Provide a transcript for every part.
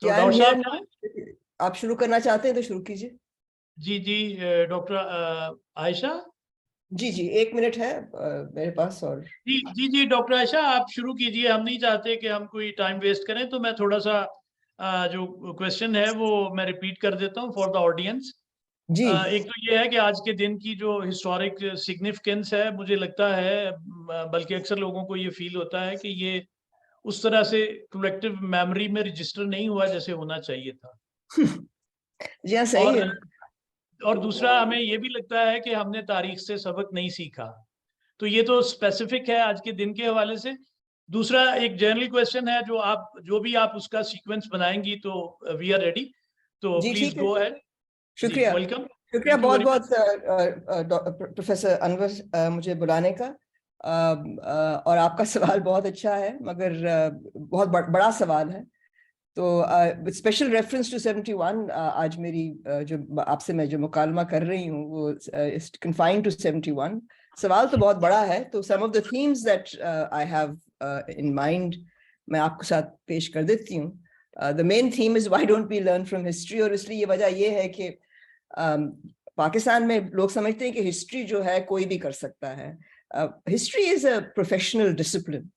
तो I'm doctor here साहब now. आप शुरू करना चाहते हैं तो शुरू कीजिए। जी जी डॉक्टर आयशा जी जी, 1 मिनट है मेरे पास। और जी जी जी डॉक्टर आयशा आप शुरू कीजिए। हम नहीं चाहते कि हम कोई टाइम वेस्ट करें, तो मैं थोड़ा सा जो क्वेश्चन है वो मैं रिपीट कर देता हूँ फॉर द ऑडियंस। जी एक तो ये है कि आज के दिन की जो हिस्टोरिक सिग्निफिकेंस है, मुझे लगता है बल्कि अक्सर लोगों को ये फील होता है कि ये उस तरह से कलेक्टिव मेमोरी में रजिस्टर नहीं हुआ जैसे होना चाहिए था। जी हाँ, सही है। और दूसरा, हमें ये भी लगता है कि हमने तारीख से सबक नहीं सीखा। तो ये तो स्पेसिफिक है आज के दिन के हवाले से। दूसरा एक जनरल क्वेश्चन है, जो भी आप उसका सीक्वेंस बनाएंगी तो वी आर रेडी। तो जी प्लीज ठीक है, गो अहेड। जी शुक्रिया। वेलकम। शुक्रिया थैंक यू बहुत वेरी मच। बहुत प्रोफेसर अनवर मुझे बुलाने का। और आपका सवाल बहुत अच्छा है, मगर बहुत बड़ा सवाल है। तो विद स्पेशल रेफरेंस टू 71, आज मेरी जो आपसे मैं जो मुकालमा कर रही हूँ वो इज कन्फाइंड टू 71। सवाल तो बहुत बड़ा है, तो some of the themes that I have in mind मैं आपके साथ पेश कर देती हूँ। The main theme is why don't we learn from history. और इसलिए ये वजह ये है कि पाकिस्तान में लोग समझते हैं कि हिस्ट्री जो है कोई भी कर सकता है। History is a professional discipline.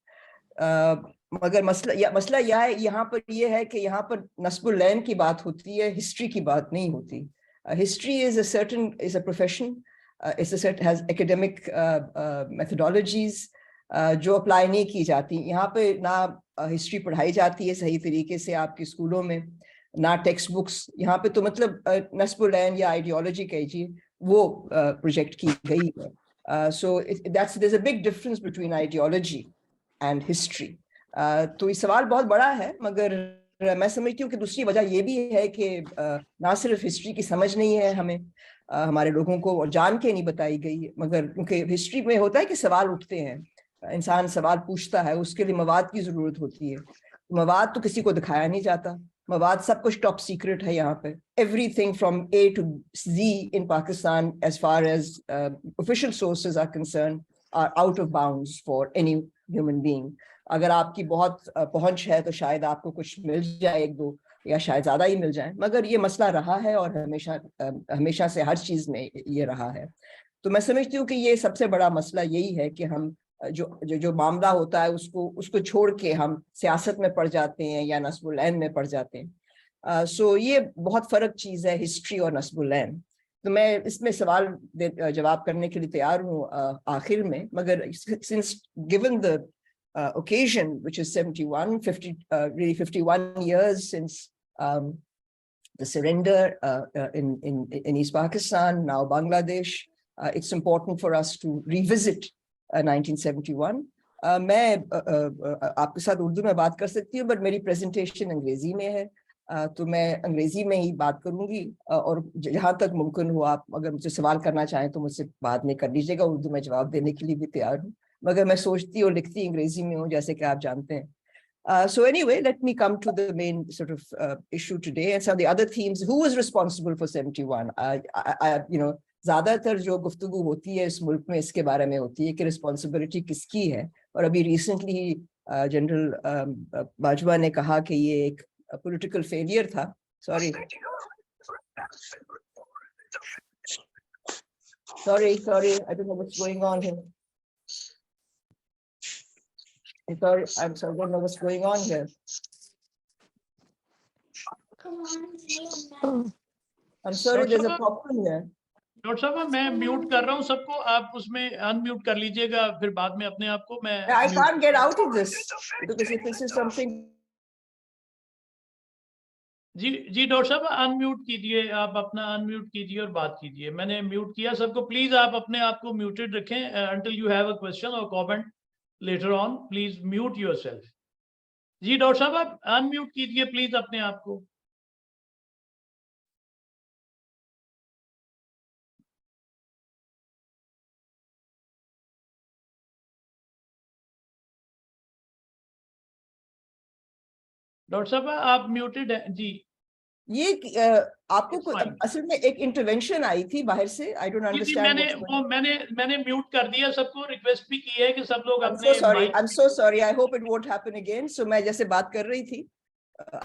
मगर मसला यह है, यहाँ पर यह है कि यहाँ पर नस्बुल लैन की बात होती है, हिस्ट्री की बात नहीं होती। History is a profession, has academic methodologies जो अप्लाई नहीं की जाती। यहाँ पे ना हिस्ट्री पढ़ाई जाती है सही तरीके से आपके स्कूलों में, ना टेक्स्ट बुक्स। यहाँ पे तो मतलब नस्बुल लैन या आइडियोलॉजी कहिए वो प्रोजेक्ट की गई है। So that's there is a big difference between ideology and history. तो ये सवाल बहुत बड़ा है, मगर मैं समझती हूँ कि दूसरी वजह ये भी है कि ना सिर्फ हिस्ट्री की समझ नहीं है हमें, हमारे लोगों को, और जान के नहीं बताई गई, मगर क्योंकि हिस्ट्री में होता है कि सवाल उठते हैं, इंसान सवाल पूछता है, उसके लिए मवाद की जरूरत होती है। मवाद तो किसी को दिखाया नहीं जाता, मवाद सब कुछ टॉप सीक्रेट है यहाँ पे। Everything from A to G in Pakistan as far as official sources are concern are out of bounds for any human being. अगर आपकी बहुत पहुंच है तो शायद आपको कुछ मिल जाए, एक दो, या शायद ज्यादा ही मिल जाए, मगर ये मसला रहा है और हमेशा से हर चीज में ये रहा है। तो मैं समझती हूँ कि ये सबसे बड़ा मसला यही है कि हम जो मामला होता है उसको उसको छोड़ के हम सियासत में पड़ जाते हैं या नस्बुल ऐन में पड़ जाते हैं। सो ये बहुत फर्क चीज है, हिस्ट्री और नस्बुल ऐन। तो मैं इसमें सवाल जवाब करने के लिए तैयार हूँ आखिर में, मगर since given the occasion, which is 71, 50, really 51 years since the surrender in East Pakistan, now Bangladesh, it's important for us to revisit 1971. मैं आपके साथ उर्दू में बात कर सकती हूँ, बट मेरी प्रेजेंटेशन अंग्रेजी में है, तो मैं अंग्रेजी में ही बात करूंगी। और जहाँ तक मुमकिन हो, आप अगर मुझसे सवाल करना चाहें तो मुझसे बाद में कर लीजिएगा, उर्दू में जवाब देने के लिए भी तैयार हूँ, मगर मैं सोचती और लिखती अंग्रेजी में हूँ, जैसे कि आप जानते हैं। So anyway, let me come to the main sort of issue today and some of the other themes. Who was responsible for 71? You know, ज्यादातर जो गुफ्तगू होती है इस मुल्क में इसके बारे में होती है कि रिस्पॉन्सिबिलिटी किसकी है। और अभी रिसेंटली जनरल बाजवा ने कहा कि ये एक पॉलिटिकल फेलियर था। Sorry, I don't know what's going on here. I'm sorry, I don't know what's going on here. I'm sorry, there's a problem here. Doctor साहब मैं म्यूट कर रहा हूँ सबको, आप उसमें अनम्यूट कर लीजिएगा फिर बाद में अपने आप को। मैं I can't get out of this because if this is something. जी जी डॉक्टर साहब अनम्यूट कीजिए, आप अपना अनम्यूट कीजिए और बात कीजिए। मैंने म्यूट किया सबको। प्लीज आप अपने आप को म्यूटेड रखें until you have a question or comment later on. Please mute yourself. जी डॉक्टर साहब आप अनम्यूट कीजिए प्लीज अपने आप को। डॉक्टर साहब आप म्यूटेड हैं जी। ये आपको असल में एक इंटरवेंशन आई थी बाहर से। I don't understand. मैंने म्यूट कर दिया सबको, रिक्वेस्ट भी की है कि सब लोग I'm अपने so sorry. I'm so sorry. I hope it won't happen again. So मैं जैसे बात कर रही थी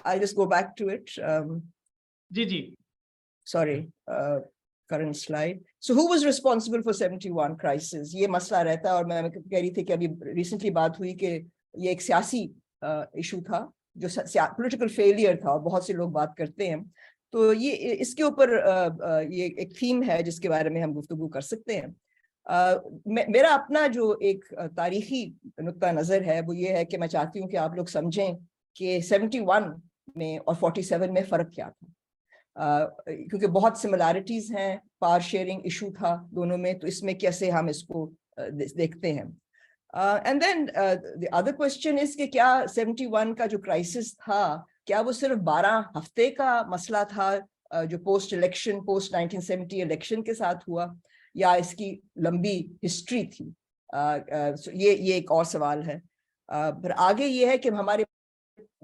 I'll just go back to it. Ji. Sorry, current slide. So who was responsible for 71 crisis? ये मसला रहता है, और मैं कह रही थी कि अभी recently बात हुई कि ये एक सियासी issue था, जो political failure था, और बहुत से लोग बात करते हैं. तो ये इसके ऊपर ये एक theme है जिसके बारे में हम गुफ्तगू कर सकते हैं. मेरा अपना जो एक तारीखी नुक्ता नजर है वो ये है कि मैं चाहती हूँ कि आप लोग समझें कि 71 में और 47 में फर्क क्या था. क्योंकि बहुत सिमिलैरिटीज हैं, पावर शेयरिंग इशू था दोनों में, तो इसमें कैसे हम इसको देखते हैं. And then the other question is कि क्या 71 का जो क्राइसिस था, क्या वो सिर्फ 12 हफ्ते का मसला था जो पोस्ट 1970 इलेक्शन के साथ हुआ, या इसकी लंबी हिस्ट्री थी. ये एक और सवाल है. फिर आगे ये है कि हमारे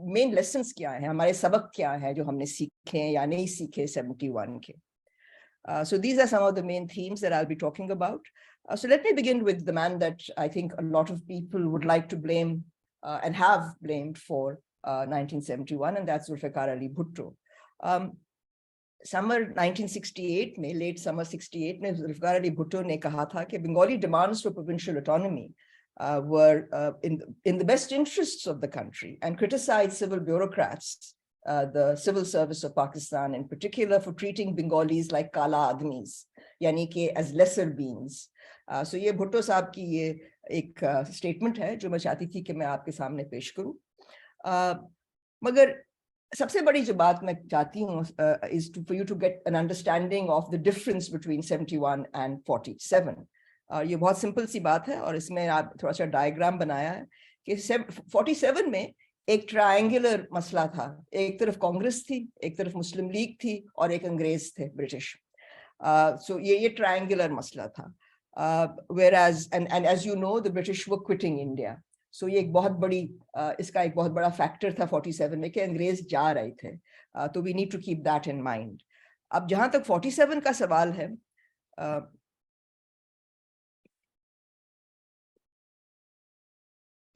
मेन लेसन्स क्या है, हमारे सबक क्या है जो हमने सीखे या नहीं सीखे 71 के. So these are some of the main themes that I'll be talking about. So let me begin with the man that I think a lot of people would like to blame and have blamed for 1971, and that's Zulfikar Ali Bhutto. Summer 1968 में, late summer 68 में Zulfikar Ali Bhutto ने कहा था कि Bengali demands for provincial autonomy were in the best interests of the country, and criticized civil bureaucrats, the civil service of Pakistan in particular, for treating Bengalis like Kala Admis, yani ke as lesser beings. So ये भुट्टो साहब की ये एक statement है जो मैं चाहती थी कि मैं आपके सामने पेश करूं. मगर सबसे बड़ी जो बात मैं चाहती हूं is for you to get an understanding of the difference between 71 and 47. ये बहुत सिंपल सी बात है, और इसमें आप थोड़ा सा डायग्राम बनाया है कि 47 में एक ट्रायंगुलर मसला था. एक तरफ कांग्रेस थी, एक तरफ मुस्लिम लीग थी, और एक अंग्रेज थे, ब्रिटिश. सो ये ट्रायंगुलर मसला था. whereas and as you know, the British were quitting India. So ये एक बहुत बड़ी इसका एक बहुत बड़ा फैक्टर था 47 में कि अंग्रेज जा रहे थे. तो we need to keep that in mind. अब जहां तक 47 का सवाल है,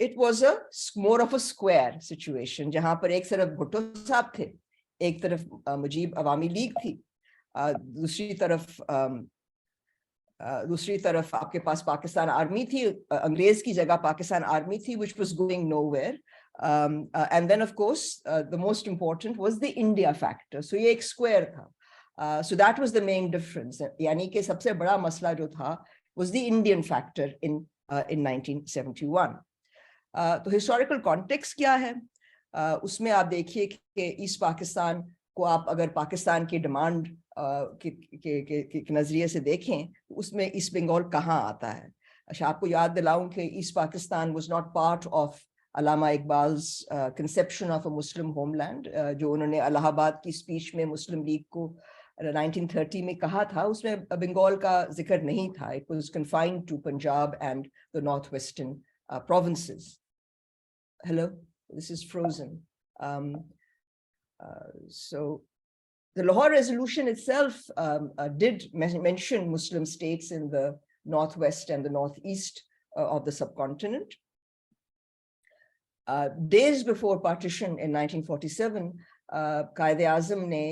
it was a more of a square situation, जहां पर एक तरफ भुट्टो साहब थे, एक तरफ मुजीब अवामी लीग थी, दूसरी तरफ आपके पास पाकिस्तान आर्मी थी, अंग्रेज की जगह पाकिस्तान आर्मी थी, which was going nowhere. And then of course the most important was the India factor. So ये एक square था. So that was the main difference. यानी कि सबसे बड़ा मसला जो था was the Indian factor in 1971. तो हिस्टोरिकल कॉन्टेक्स्ट क्या है, उसमें आप देखिए कि ईस्ट पाकिस्तान को आप अगर पाकिस्तान की डिमांड के नजरिए से देखें, उसमें ईस्ट बंगाल कहाँ आता है. अच्छा, आपको याद दिलाऊं कि East Pakistan was not part of Allama Iqbal's conception of a Muslim homeland, जो उन्होंने इलाहाबाद की स्पीच में मुस्लिम लीग को 1930 में कहा था. उसमें बंगाल का जिक्र नहीं था. It was confined to Punjab and the north western provinces. Hello, this is frozen. So the Lahore Resolution itself did mention Muslim states in the northwest and the northeast of the subcontinent. Days before partition in 1947, Qaid-e-Azam ने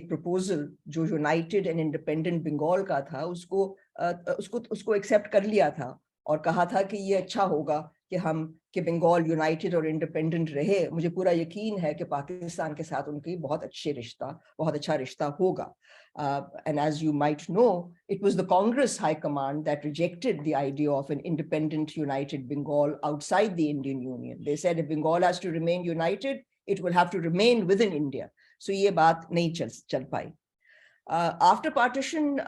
एक proposal जो United and Independent Bengal का था, उसको accept कर लिया था, और कहा था कि ये अच्छा होगा कि बंगाल यूनाइटेड और इंडिपेंडेंट रहे. मुझे पूरा यकीन है कि पाकिस्तान के साथ उनकी बहुत अच्छा रिश्ता होगा. And as you might know, it was the Congress High Command that rejected the idea of an independent united Bengal outside the Indian Union. They said if Bengal has to remain united, it will have to remain within India. So ये बात नहीं चल पाई. After partition,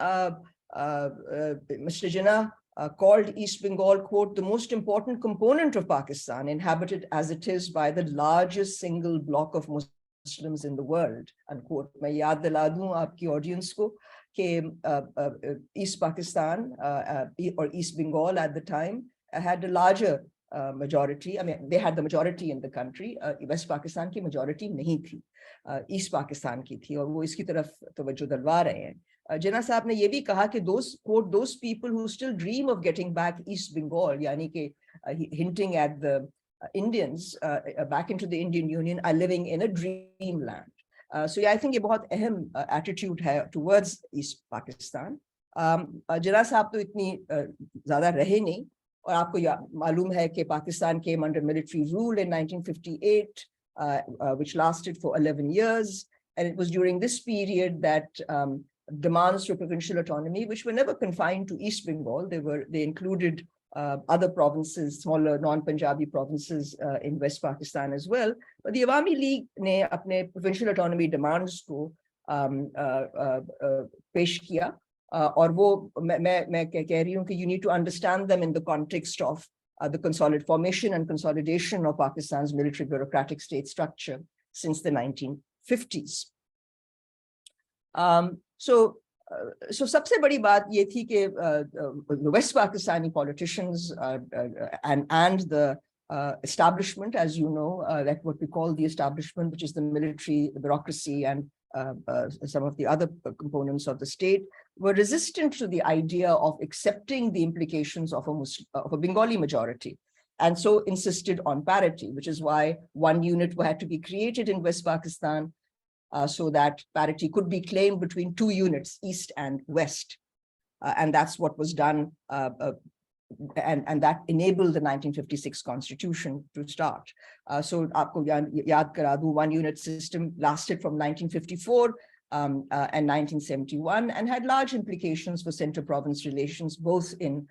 Mr. Jinnah called East Bengal, quote, the most important component of Pakistan, inhabited as it is by the largest single block of Muslims in the world, unquote. मैं याद दिला दूं आपकी audience को कि East Pakistan or East Bengal at the time had a larger majority. I mean, they had the majority in the country. West Pakistan की majority नहीं थी, East Pakistan की थी, और वो इसकी तरफ तवज्जो दिलवा रहे हैं. Jinnah साहब ने ये भी कहा कि those people who still dream of getting back East Bengal, यानी कि hinting at the Indians back into the Indian Union are living in a dreamland. So yeah, I think ये बहुत अहम attitude है towards East Pakistan. जिला साहब तो इतनी ज़्यादा रहे नहीं, और आपको मालूम है कि Pakistan came under military rule in 1958, which lasted for 11 years, and it was during this period that demands for provincial autonomy, which were never confined to East Bengal, they included other provinces, smaller non-Punjabi provinces in West Pakistan as well. But the Awami League ने अपने provincial autonomy demands को पेश किया, और वो मैं कह रही हूँ कि you need to understand them in the context of the formation and consolidation of Pakistan's military bureaucratic state structure since the 1950s. So सबसे बड़ी बात ये थी कि the West Pakistani politicians and the establishment, as you know, like what we call the establishment, which is the military, the bureaucracy, and some of the other components of the state, were resistant to the idea of accepting the implications of a Bengali majority, and so insisted on parity, which is why one unit had to be created in West Pakistan, so that parity could be claimed between two units, East and West. And that's what was done, and that enabled the 1956 constitution to start. So aapko yaad kara do, one unit system lasted from 1954 and 1971, and had large implications for center-province relations, both in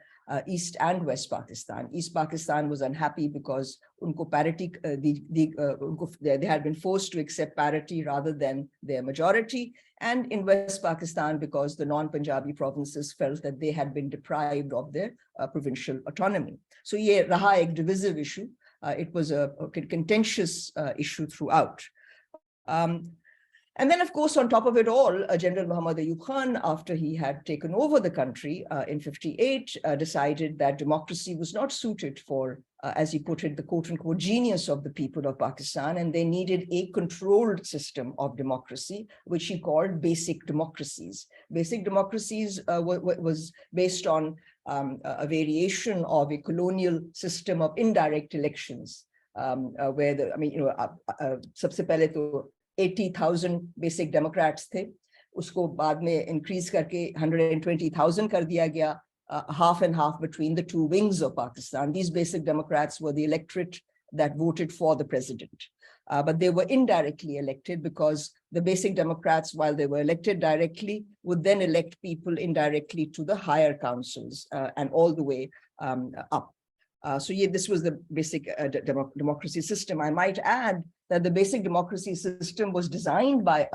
East and West Pakistan. East Pakistan was unhappy because unko parity, they had been forced to accept parity rather than their majority. And in West Pakistan, because the non-Punjabi provinces felt that they had been deprived of their provincial autonomy. So ye raha ek divisive issue. It was a contentious issue throughout. And then, of course, on top of it all, General Muhammad Ayub Khan, after he had taken over the country in 58, decided that democracy was not suited for, as he put it, the quote-unquote genius of the people of Pakistan, and they needed a controlled system of democracy, which he called basic democracies. Basic democracies was based on a variation of a colonial system of indirect elections, where सबसे पहले तो 80,000 basic Democrats थे, उसको बाद में increase करके 120,000 कर दिया गया, half and half between the two wings of Pakistan. These basic Democrats were the electorate that voted for the president, but they were indirectly elected because the basic Democrats, while they were elected directly, would then elect people indirectly to the higher councils and all the way up. So yeah, this was the basic democracy system. I might add that the basic democracy system was designed by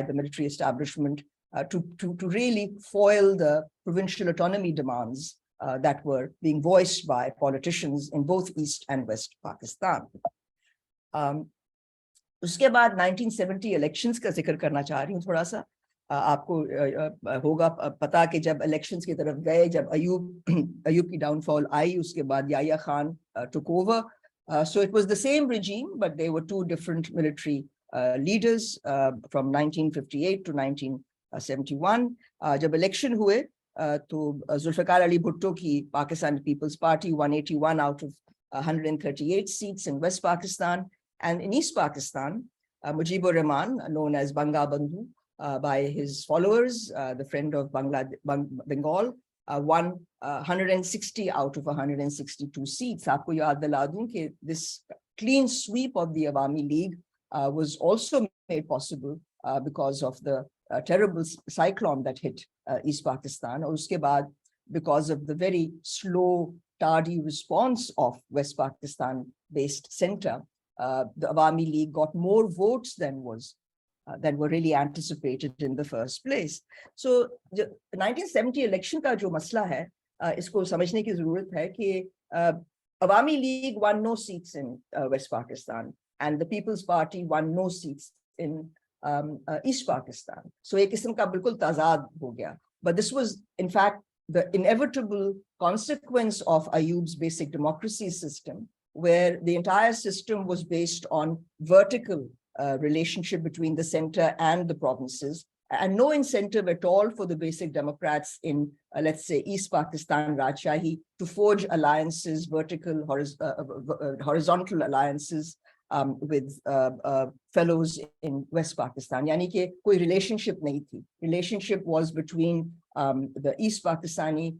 the military establishment to really foil the provincial autonomy demands that were being voiced by politicians in both East and West Pakistan. उसके बाद 1970 elections का जिक्र करना चाह रही हूँ थोड़ा सा. आपको होगा पता कि जब elections की तरफ गए, जब अयूब की downfall आई, उसके बाद Yahya Khan took over. So it was the same regime, but they were two different military leaders from 1958 to 1971. जब election हुए, तो Zulfikar Ali Bhutto की Pakistan People's Party 181 out of 138 seats in West Pakistan, and in East Pakistan, Mujibur Rahman, known as Banga Bandhu by his followers, the friend of Bengal, won 160 out of 162 seats. आपको याद दिला दूं कि this clean sweep of the Awami League was also made possible because of the terrible cyclone that hit East Pakistan. और उसके बाद, because of the very slow, tardy response of West Pakistan-based center, the Awami League got more votes than were really anticipated in the first place. So the 1970 election का जो मसला है, इसको समझने की ज़रूरत है कि Awami League won no seats in West Pakistan, and the People's Party won no seats in East Pakistan. So एक किस्म का बिल्कुल तज़ाद हो गया. But this was, in fact, the inevitable consequence of Ayub's basic democracy system, where the entire system was based on vertical relationship between the center and the provinces, and no incentive at all for the basic Democrats in, let's say, East Pakistan, Rajshahi, to forge alliances, vertical, horizontal alliances with fellows in West Pakistan. Yani ke koi relationship nahi thi. Relationship was between the East Pakistani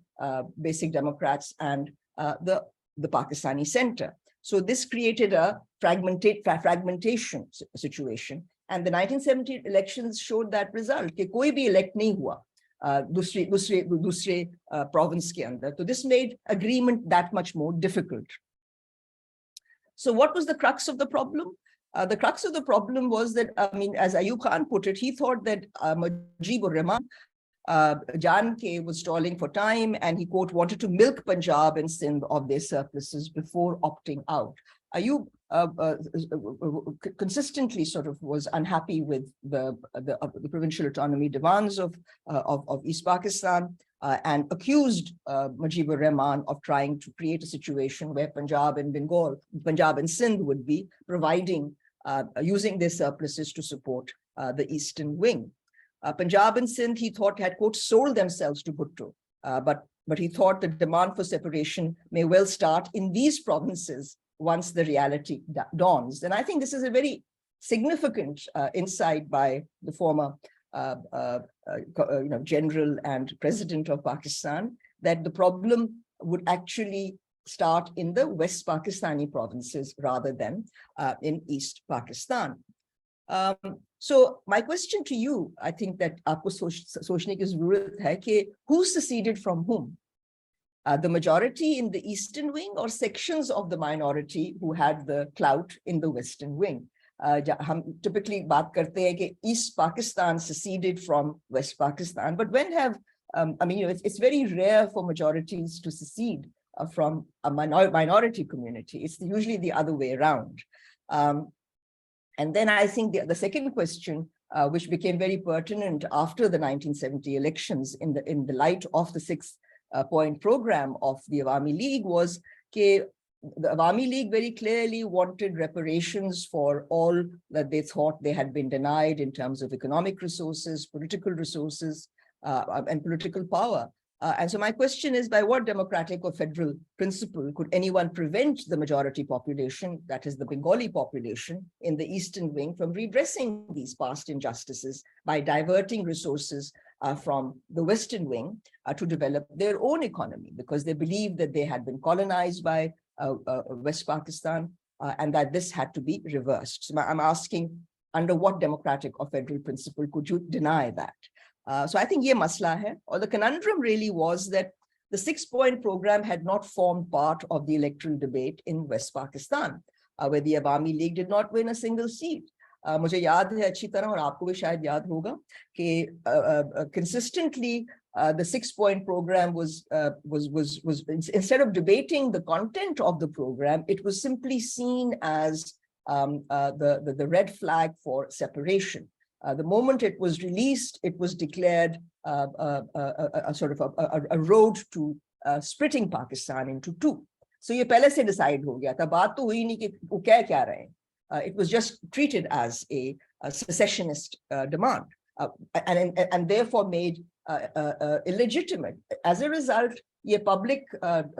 basic Democrats and the Pakistani center. So this created a fragmentation situation. And the 1970 elections showed that result, कि कोई भी elect नहीं हुआ दूसरे province के अंदर. So this made agreement that much more difficult. So what was the crux of the problem? The crux of the problem was that, I mean, as Ayub Khan put it, he thought that Mujibur Rahman, Jan K was stalling for time, and he, quote, wanted to milk Punjab and Sindh of their surpluses before opting out. Ayub consistently sort of was unhappy with the provincial autonomy demands of East Pakistan and accused Mujibur Rahman of trying to create a situation where Punjab and Sindh would be providing, using their surpluses to support the Eastern Wing. Punjab and Sindh, he thought, had, quote, sold themselves to Bhutto, but he thought the demand for separation may well start in these provinces once the reality dawns. And I think this is a very significant insight by the former general and president of Pakistan, that the problem would actually start in the West Pakistani provinces rather than in East Pakistan. So my question to you, I think that aapko sochne ki zarurat hai ki who seceded from whom? The majority in the Eastern Wing or sections of the minority who had the clout in the Western Wing? Hum typically baat karte hain ki East Pakistan seceded from West Pakistan, but when have, I mean, it's very rare for majorities to secede from a minority community. It's usually the other way around. And then I think the second question, which became very pertinent after the 1970 elections in the light of the 6-point program of the Awami League, was that the Awami League very clearly wanted reparations for all that they thought they had been denied in terms of economic resources, political resources, and political power. And so my question is, by what democratic or federal principle could anyone prevent the majority population, that is the Bengali population in the Eastern Wing, from redressing these past injustices by diverting resources from the Western Wing to develop their own economy, because they believed that they had been colonized by West Pakistan and that this had to be reversed. So I'm asking, under what democratic or federal principle could you deny that? So I think ye masla hai, or the conundrum really was that the 6-point program had not formed part of the electoral debate in West Pakistan, where the Awami League did not win a single seat. मुझे याद है अच्छी तरह, और आपको भी शायद याद होगा कि consistently the 6-point program was instead of debating the content of the program, it was simply seen as the red flag for separation. The moment it was released, it was declared a sort of a road to splitting Pakistan into two. So ये पहले से decide हो गया था, बात तो हुई नहीं कि वो क्या रहे हैं. It was just treated as a secessionist demand, and therefore made illegitimate. As a result, ये public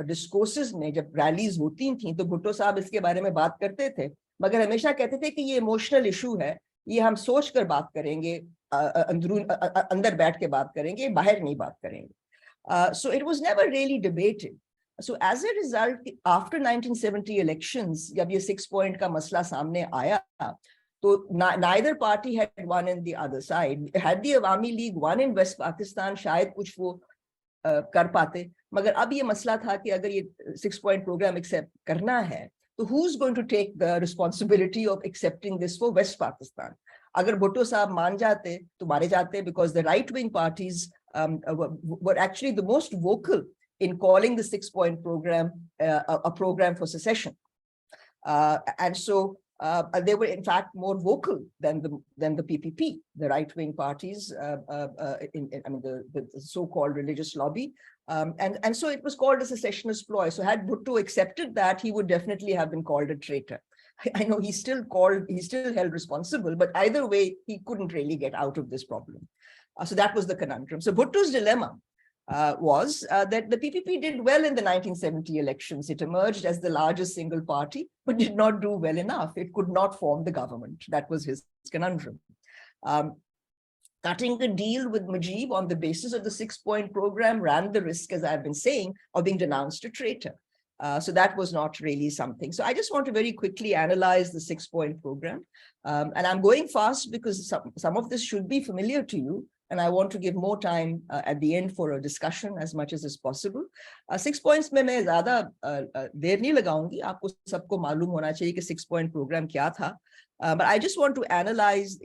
discourses में जब rallies होती थी, तो भुट्टो साहब इसके बारे में बात करते थे, मगर हमेशा कहते थे कि ये emotional issue है, ये हम सोच कर बात करेंगे, अंदर बैठ के बात करेंगे, बाहर नहीं बात करेंगे. So it was never really debated. So as a result, after 1970 elections, जब ये 6-point का मसला सामने आया, तो neither party had won in the other side. Had the Awami League won in West Pakistan, शायद कुछ वो कर पाते, मगर अब ये मसला था कि अगर ये 6-point program accept करना है, so who's going to take the responsibility of accepting this for West Pakistan? Agar Bhutto Saab maan jate, to mare jate, because the right-wing parties were actually the most vocal in calling the 6-point program a program for secession. And so they were in fact more vocal than the PPP, the right-wing parties, I mean the so-called religious lobby. And so it was called a secessionist ploy. So had Bhutto accepted that, he would definitely have been called a traitor. I know he's still held responsible, but either way, he couldn't really get out of this problem. So that was the conundrum. So Bhutto's dilemma was that the PPP did well in the 1970 elections. It emerged as the largest single party, but did not do well enough. It could not form the government. That was his conundrum. Cutting a deal with Mujib on the basis of the 6-point program ran the risk, as I've been saying, of being denounced a traitor. So that was not really something. So I just want to very quickly analyze the 6-point program. And I'm going fast because some of this should be familiar to you. And I want to give more time at the end for a discussion as much as is possible. 6 points में मैं ज़्यादा देर नहीं लगाऊंगी. आपको सबको मालूम होना चाहिए कि 6-point program क्या था. But I just want to analyze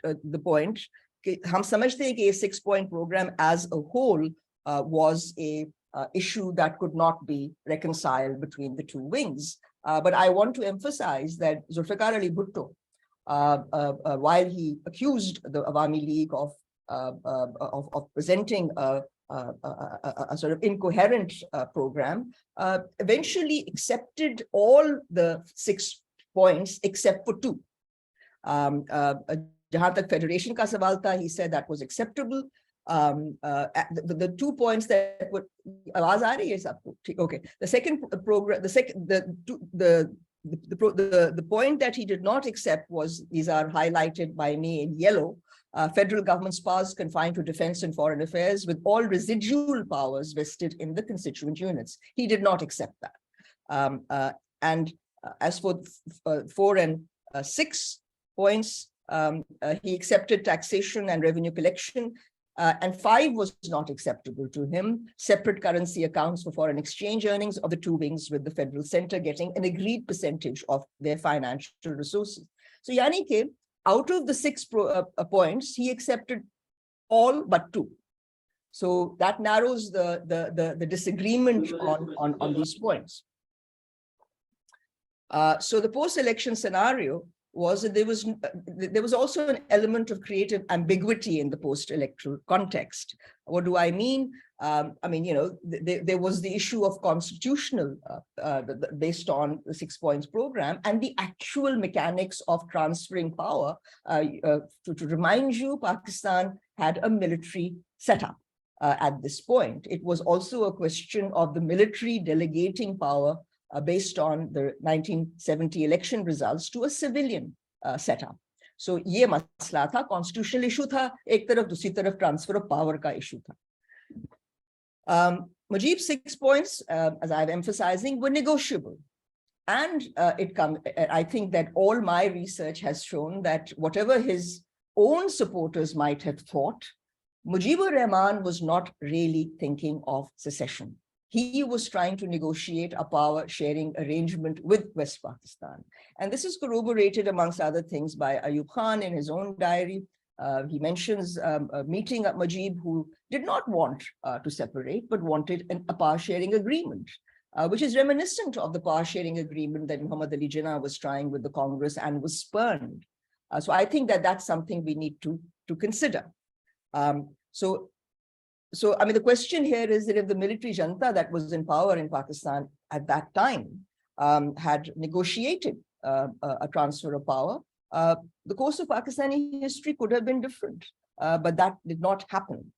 the point. हम समझते हैं कि ये 6-point program as a whole was a issue that could not be reconciled between the two wings. But I want to emphasize that Zulfikar Ali Bhutto, while he accused the Awami League of presenting a sort of incoherent program, eventually accepted all the 6 points except for 2. जहां तक federation का सवाल था, he said that was acceptable. The 2 points that were, आवाज आ रही है सबको? Okay. The second program, the point that he did not accept was, these are highlighted by me in yellow, federal government's powers confined to defense and foreign affairs with all residual powers vested in the constituent units. He did not accept that. And as for 4 and 6 points, he accepted taxation and revenue collection, and 5 was not acceptable to him. Separate currency accounts for foreign exchange earnings of the two wings, with the federal center getting an agreed percentage of their financial resources. So yani ke, out of the 6 points, he accepted all but 2. So that narrows the disagreement on these points. So the post-election scenario was that there was also an element of creative ambiguity in the post-electoral context. What do I mean? I mean, you know, there was the issue of constitutional, based on the 6 points program, and the actual mechanics of transferring power. To remind you, Pakistan had a military setup at this point. It was also a question of the military delegating power based on the 1970 election results to a civilian setup. So ये मसला था, constitutional issue था एक तरफ, दूसरी तरफ transfer of power का issue था. Mujib's 6 points, as I'm emphasizing, were negotiable. And I think that all my research has shown that whatever his own supporters might have thought, Mujibur Rahman was not really thinking of secession. He was trying to negotiate a power sharing arrangement with West Pakistan. And this is corroborated, amongst other things, by Ayub Khan in his own diary. He mentions a meeting at Mujib, who did not want to separate, but wanted a power sharing agreement, which is reminiscent of the power sharing agreement that Muhammad Ali Jinnah was trying with the Congress and was spurned. So I think that that's something we need to consider. So, I mean, the question here is that if the military junta that was in power in Pakistan at that time had negotiated a transfer of power, the course of Pakistani history could have been different, but that did not happen.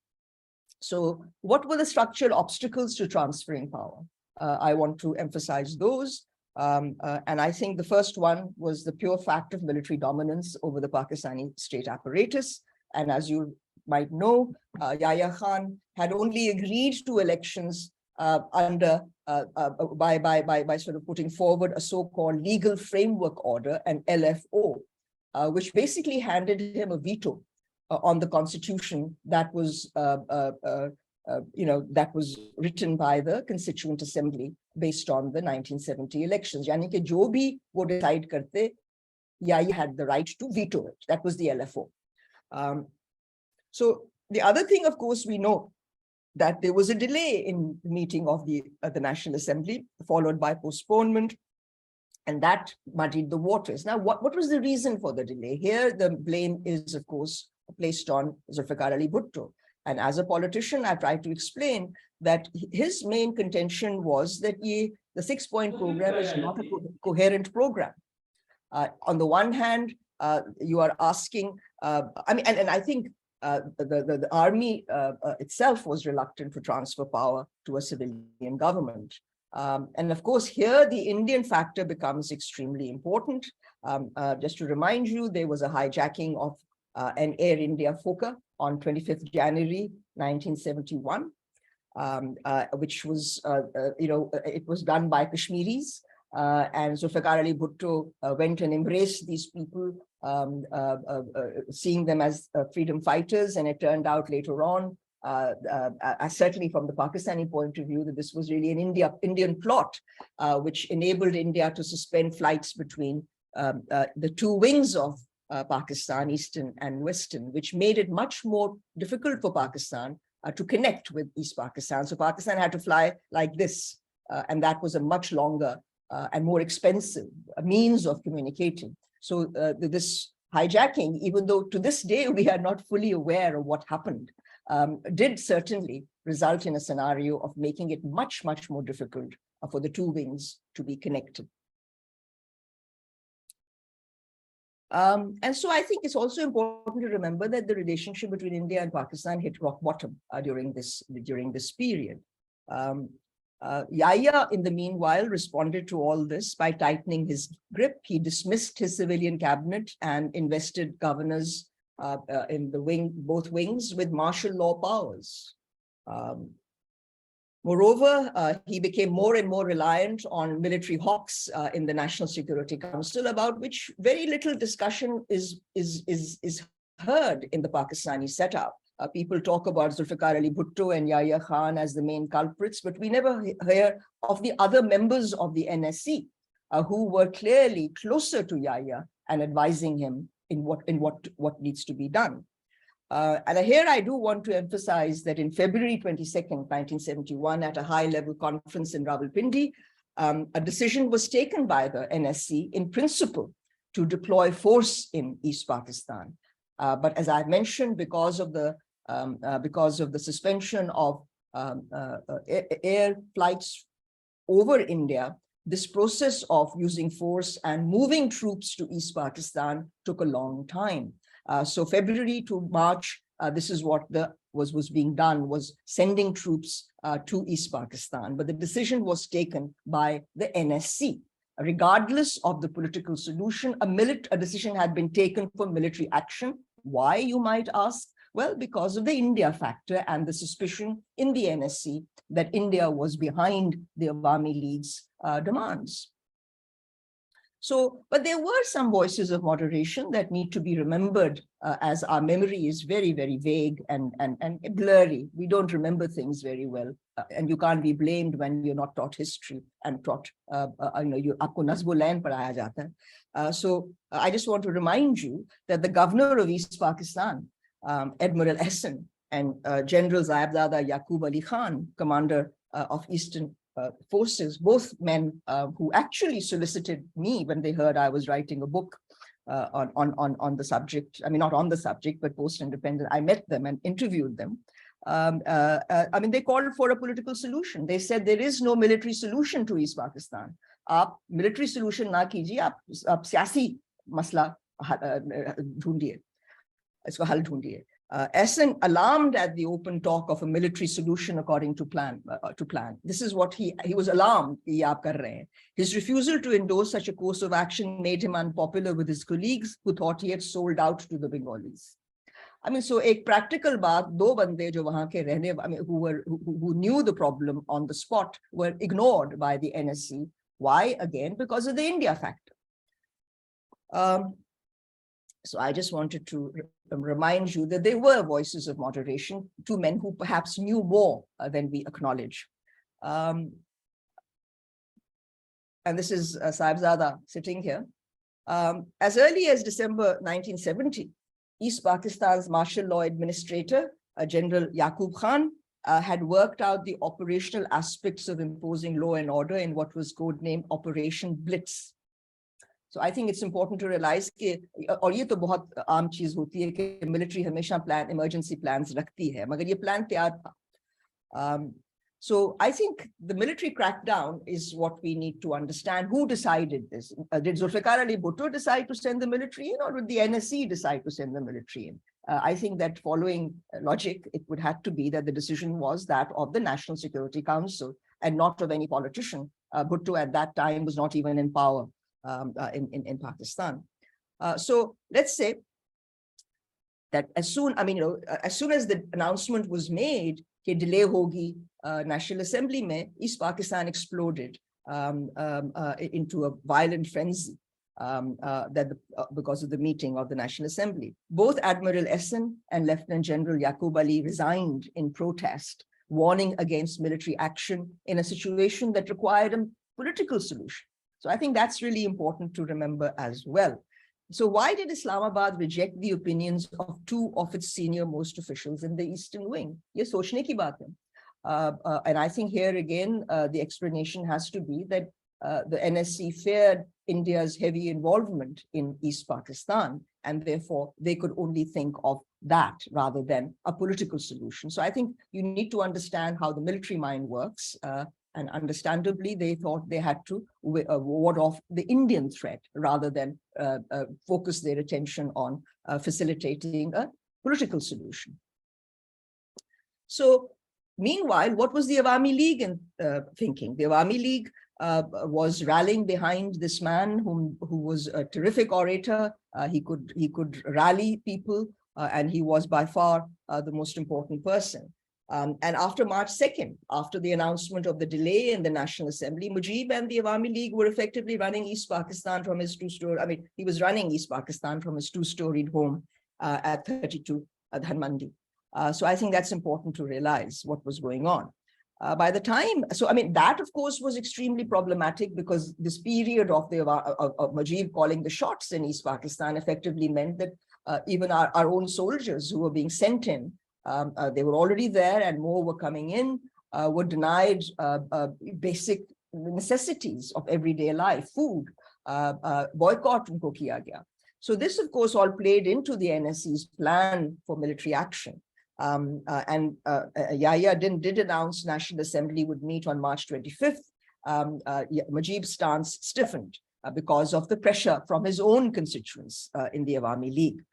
So what were the structural obstacles to transferring power? I want to emphasize those. And I think the first one was the pure fact of military dominance over the Pakistani state apparatus. And as you might know, Yahya Khan had only agreed to elections by sort of putting forward a so-called legal framework order, an LFO, which basically handed him a veto on the constitution that was, that was written by the Constituent Assembly based on the 1970 elections. Yani ke jo bhi wo decide karte, Yahya had the right to veto it. That was the LFO. So the other thing, of course, we know that there was a delay in the meeting of the National Assembly, followed by postponement, and that muddied the waters. Now, what was the reason for the delay? Here, the blame is, of course, placed on Zulfikar Ali Bhutto. And as a politician, I tried to explain that his main contention was that the 6-point program is not a coherent program. On the one hand, you are asking, and I think the army itself was reluctant to transfer power to a civilian government. And of course, here the Indian factor becomes extremely important. Just to remind you, there was a hijacking of an Air India Fokker on 25th January 1971, which was, it was done by Kashmiris. And Zulfikar Ali Bhutto went and embraced these people, seeing them as freedom fighters. And it turned out later on, certainly from the Pakistani point of view, that this was really an Indian plot, which enabled India to suspend flights between the two wings of Pakistan, Eastern and Western, which made it much more difficult for Pakistan to connect with East Pakistan. So Pakistan had to fly like this, and that was a much longer and more expensive means of communicating. So this hijacking, even though to this day we are not fully aware of what happened, did certainly result in a scenario of making it much, much more difficult for the two wings to be connected. And so I think it's also important to remember that the relationship between India and Pakistan hit rock bottom during this period. Yahya, in the meanwhile, responded to all this by tightening his grip. He dismissed his civilian cabinet and invested governors in both wings with martial law powers. Moreover, he became more and more reliant on military hawks in the National Security Council, about which very little discussion is heard in the Pakistani setup. People talk about Zulfikar Ali Bhutto and Yahya Khan as the main culprits, but we never hear of the other members of the NSC who were clearly closer to Yahya and advising him in what needs to be done. And here I do want to emphasize that in February 22nd, 1971, at a high-level conference in Rawalpindi, a decision was taken by the NSC in principle to deploy force in East Pakistan. But as I mentioned, because of the suspension of air flights over India, this process of using force and moving troops to East Pakistan took a long time. So February to March, this is what was being done, was sending troops to East Pakistan. But the decision was taken by the NSC. Regardless of the political solution, a decision had been taken for military action. Why, you might ask? Well, because of the India factor and the suspicion in the NSC that India was behind the Awami League's demands. So, but there were some voices of moderation that need to be remembered, as our memory is very, very vague and blurry. We don't remember things very well, and you can't be blamed when you're not taught history and taught, aapko nazm-ul-ain padhaya jata hai. So I just want to remind you that the governor of East Pakistan, Admiral Ehsan, and General Zayabzada Yaqub Ali Khan, commander of Eastern forces, both men who actually solicited me when they heard I was writing a book on the subject. I mean, not on the subject, but post-independent. I met them and interviewed them. I mean, they called for a political solution. They said there is no military solution to East Pakistan. Aap military solution na kijiye, aap siyasi masla dhoondiye, isko hal dhoondiye. Ehsan, alarmed at the open talk of a military solution according to plan. This is what he was alarmed. His refusal to endorse such a course of action made him unpopular with his colleagues, who thought he had sold out to the Bengalis. I mean, so a practical baat, do bande jo wahan ke rehne, I mean, who knew the problem on the spot, were ignored by the NSC. Why? Again, because of the India factor. So I just wanted to remind you that there were voices of moderation, two men who perhaps knew more than we acknowledge. And this is Sahibzada sitting here. As early as December 1970, East Pakistan's martial law administrator, General Yaqub Khan, had worked out the operational aspects of imposing law and order in what was codenamed Operation Blitz. So I think it's important to realize कि और ये तो बहुत आम चीज होती है कि military हमेशा emergency plans रखती है, मगर ये plan तैयार था. So I think the military crackdown is what we need to understand. Who decided this? Did Zulfikar Ali Bhutto decide to send the military in, or did the NSC decide to send the military in? I think that following logic, it would have to be that the decision was that of the National Security Council and not of any politician. Bhutto at that time was not even in power in Pakistan. So let's say that as soon as the announcement was made, कि delay होगी, National Assembly में, East Pakistan exploded into a violent frenzy because of the meeting of the National Assembly. Both Admiral Essen and Lieutenant General Yaqub Ali resigned in protest, warning against military action in a situation that required a political solution. So I think that's really important to remember as well. So why did Islamabad reject the opinions of two of its senior most officials in the Eastern Wing? Ye sochne ki baat hai. And I think here again, the explanation has to be that the NSC feared India's heavy involvement in East Pakistan, and therefore they could only think of that rather than a political solution. So I think you need to understand how the military mind works. And understandably, they thought they had to ward off the Indian threat rather than focus their attention on facilitating a political solution. So meanwhile, what was the Awami League thinking? The Awami League was rallying behind this man who was a terrific orator. He could rally people, and he was by far the most important person. And after March 2nd, after the announcement of the delay in the National Assembly, Mujib and the Awami League were effectively running East Pakistan from his he was running East Pakistan from his two-storied home at 32 Dhanmandi. So I think that's important to realize what was going on. By the time, that of course was extremely problematic, because this period of Mujib calling the shots in East Pakistan effectively meant that even our own soldiers who were being sent in, they were already there and more were coming in, were denied basic necessities of everyday life, food, boycott unko kiya gaya. So this, of course, all played into the NSC's plan for military action. Yahya did announce National Assembly would meet on March 25th. Mujib's stance stiffened because of the pressure from his own constituents in the Awami League.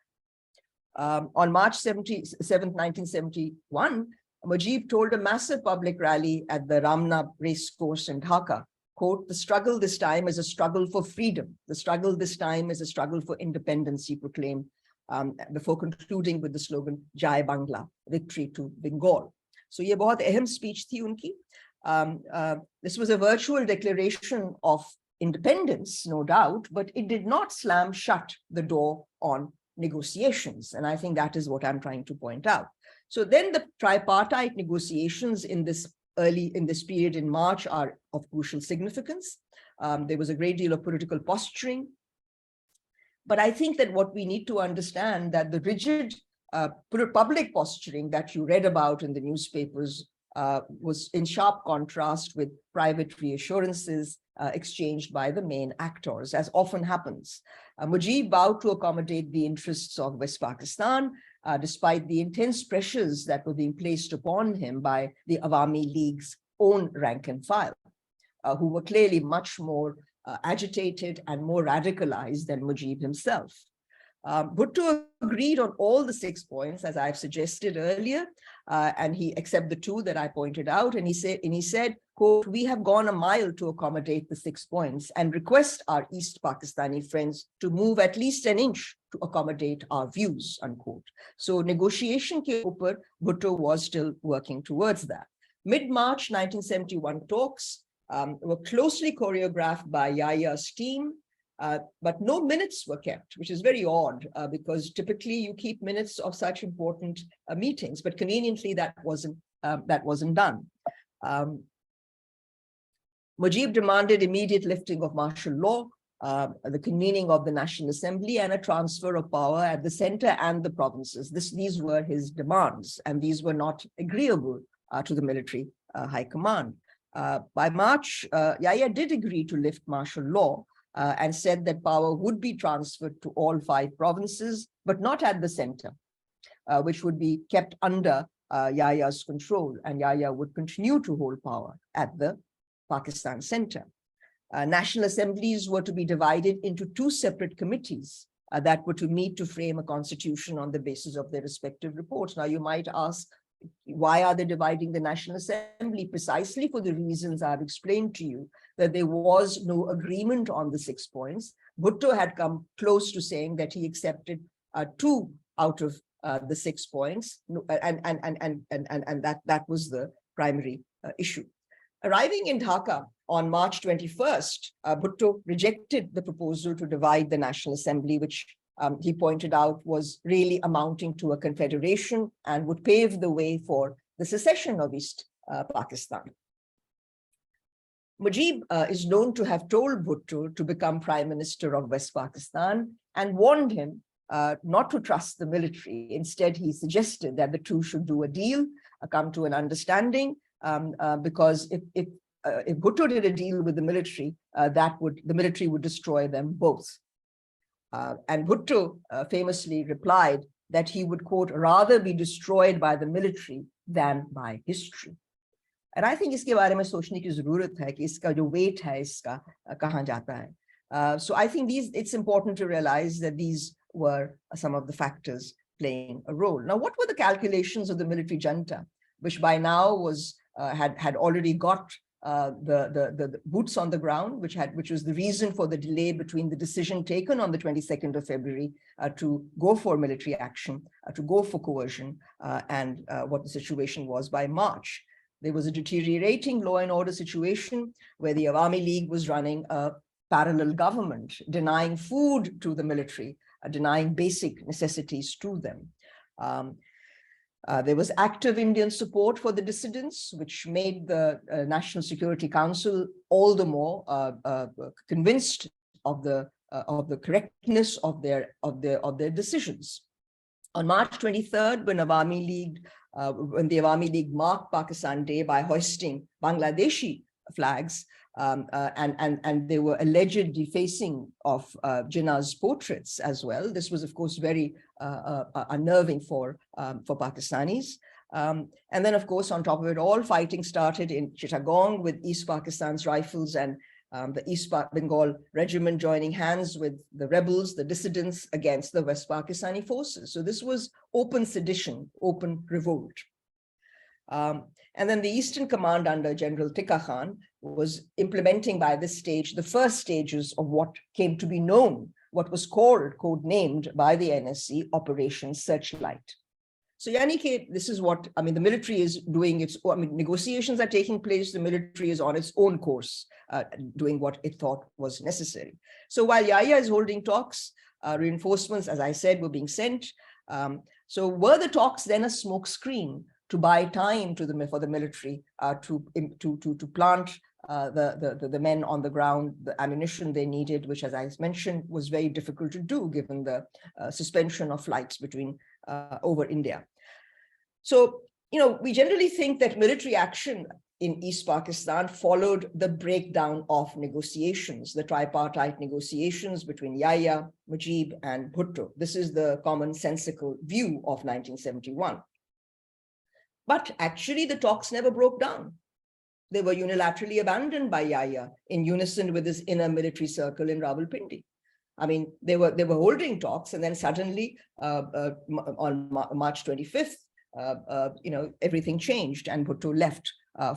On March 77, 1971, Mujib told a massive public rally at the Ramna race course in Dhaka, quote, "The struggle this time is a struggle for freedom. The struggle this time is a struggle for independence," he proclaimed, before concluding with the slogan, "Jai Bangla, victory to Bengal." So ye bahut ahem speech thi unki. This was a virtual declaration of independence, no doubt, but it did not slam shut the door on negotiations. And I think that is what I'm trying to point out. So then the tripartite negotiations in this period in March are of crucial significance. There was a great deal of political posturing. But I think that what we need to understand, that the rigid public posturing that you read about in the newspapers was in sharp contrast with private reassurances exchanged by the main actors, as often happens. Mujib vowed to accommodate the interests of West Pakistan, despite the intense pressures that were being placed upon him by the Awami League's own rank and file, who were clearly much more agitated and more radicalized than Mujib himself. Bhutto agreed on all the 6 points, as I've suggested earlier, and he except the 2 that I pointed out, and he said, quote, "We have gone a mile to accommodate the 6 points and request our East Pakistani friends to move at least an inch to accommodate our views," unquote. So negotiation ke upar, Bhutto was still working towards that. Mid-March 1971 talks were closely choreographed by Yahya's team, but no minutes were kept, which is very odd, because typically you keep minutes of such important meetings, but conveniently that wasn't done. Mujib demanded immediate lifting of martial law, the convening of the National Assembly, and a transfer of power at the center and the provinces. These were his demands, and these were not agreeable to the military high command. By March, Yahya did agree to lift martial law, and said that power would be transferred to all 5 provinces, but not at the center, which would be kept under Yaya's control, and Yaya would continue to hold power at the Pakistan center. National assemblies were to be divided into two separate committees that were to meet to frame a constitution on the basis of their respective reports. Now, you might ask, why are they dividing the National Assembly? Precisely for the reasons I've explained to you, that there was no agreement on the 6 points. Bhutto had come close to saying that he accepted 2 out of the 6 points, and that was the primary issue. Arriving in Dhaka on March 21st, Bhutto rejected the proposal to divide the National Assembly, which he pointed out was really amounting to a confederation and would pave the way for the secession of East Pakistan. Mujib is known to have told Bhutto to become Prime Minister of West Pakistan and warned him not to trust the military. Instead, he suggested that the two should do a deal, come to an understanding, because if Bhutto did a deal with the military, the military would destroy them both. And Bhutto famously replied that he would, quote, rather be destroyed by the military than by history. And I think इसके बारे में सोचने की ज़रूरत है कि इसका जो weight है इसका कहाँ जाता है. So I think it's important to realize that these were some of the factors playing a role. Now, what were the calculations of the military junta, which by now was had already got the boots on the ground, which was the reason for the delay between the decision taken on the 22nd of February to go for military action, to go for coercion, and what the situation was by March. There was a deteriorating law and order situation where the Awami League was running a parallel government, denying food to the military, denying basic necessities to them. There was active Indian support for the dissidents, which made the National Security Council all the more convinced of the correctness of their decisions. On March 23rd, when the Awami League marked Pakistan Day by hoisting Bangladeshi flags, and there were alleged defacing of Jinnah's portraits as well. This was, of course, very unnerving for Pakistanis. And then, of course, on top of it all, fighting started in Chittagong with East Pakistan's Rifles and the East Bengal Regiment joining hands with the rebels, the dissidents, against the West Pakistani forces. So this was open sedition, open revolt. And then the Eastern Command under General Tika Khan was implementing by this stage the first stages of what came to be known, what was called, codenamed by the NSC, Operation Searchlight. So yani this is what, I mean, the military is doing its, negotiations are taking place, the military is on its own course, doing what it thought was necessary. So while Yahya is holding talks, reinforcements, as I said, were being sent. So were the talks then a smokescreen to buy time for the military to plant the men on the ground, the ammunition they needed, which, as I mentioned, was very difficult to do given the suspension of flights between over India. So, we generally think that military action in East Pakistan followed the breakdown of negotiations, the tripartite negotiations between Yahya, Mujib, and Bhutto. This is the commonsensical view of 1971. But actually, the talks never broke down. They were unilaterally abandoned by Yahya in unison with his inner military circle in Rawalpindi. I mean, they were holding talks, and then suddenly on March 25th, everything changed, and Bhutto left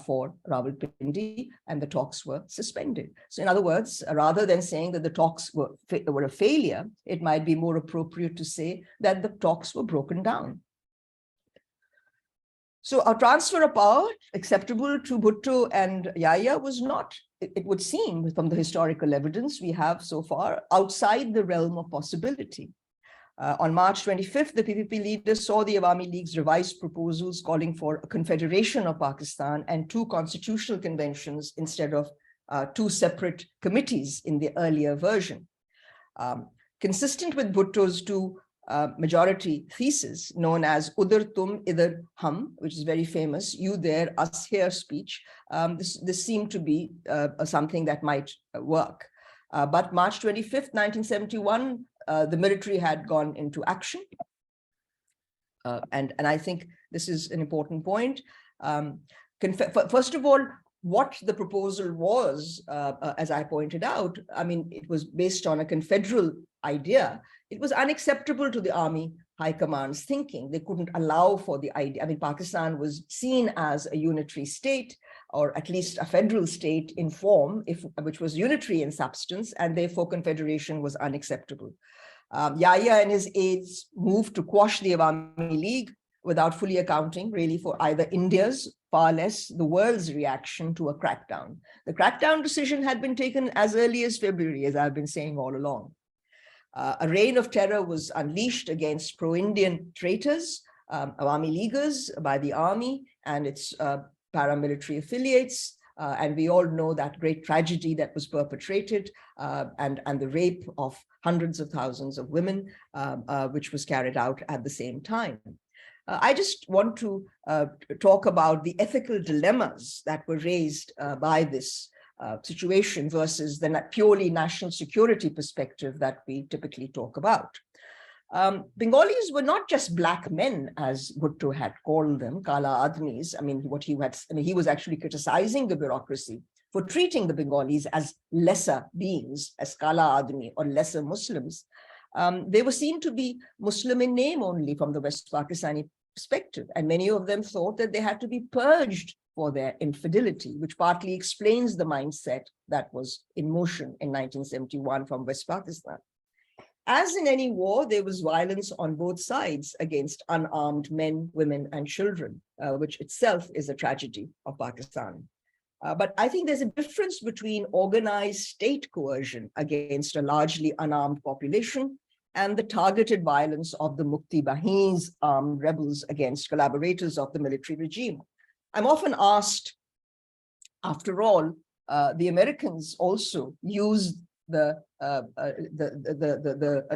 for Rawalpindi, and the talks were suspended. So, in other words, rather than saying that the talks were a failure, it might be more appropriate to say that the talks were broken down. So a transfer of power acceptable to Bhutto and Yahya was not, it would seem from the historical evidence we have so far, outside the realm of possibility. On March 25th, the PPP leaders saw the Awami League's revised proposals calling for a confederation of Pakistan and 2 constitutional conventions instead of 2 separate committees in the earlier version. Consistent with Bhutto's 2 majority thesis known as Udhar Tum Idhar Hum, which is very famous, you there, us here speech. This seemed to be something that might work. But March 25th, 1971, the military had gone into action. And I think this is an important point. First of all, what the proposal was, as I pointed out, I mean, it was based on a confederal idea. It was unacceptable to the army high command's thinking. They couldn't allow for the idea. I mean, Pakistan was seen as a unitary state, or at least a federal state in form, which was unitary in substance, and therefore confederation was unacceptable. Yahya and his aides moved to quash the Awami League without fully accounting really for either India's, far less the world's reaction to a crackdown. The crackdown decision had been taken as early as February, as I've been saying all along. A reign of terror was unleashed against pro-Indian traitors, Awami Leaguers, by the army and its paramilitary affiliates. And we all know that great tragedy that was perpetrated and the rape of hundreds of thousands of women, which was carried out at the same time. I just want to talk about the ethical dilemmas that were raised by this situation versus the purely national security perspective that we typically talk about. Bengalis were not just black men, as Bhutto had called them, Kala Admis. I mean, he was actually criticizing the bureaucracy for treating the Bengalis as lesser beings, as Kala Admi or lesser Muslims. They were seen to be Muslim in name only from the West Pakistani perspective, and many of them thought that they had to be purged for their infidelity, which partly explains the mindset that was in motion in 1971 from West Pakistan. As in any war, there was violence on both sides against unarmed men, women, and children, which itself is a tragedy of Pakistan. But I think there's a difference between organized state coercion against a largely unarmed population and the targeted violence of the Mukti Bahin's armed rebels against collaborators of the military regime. I'm often asked, after all, the Americans also used the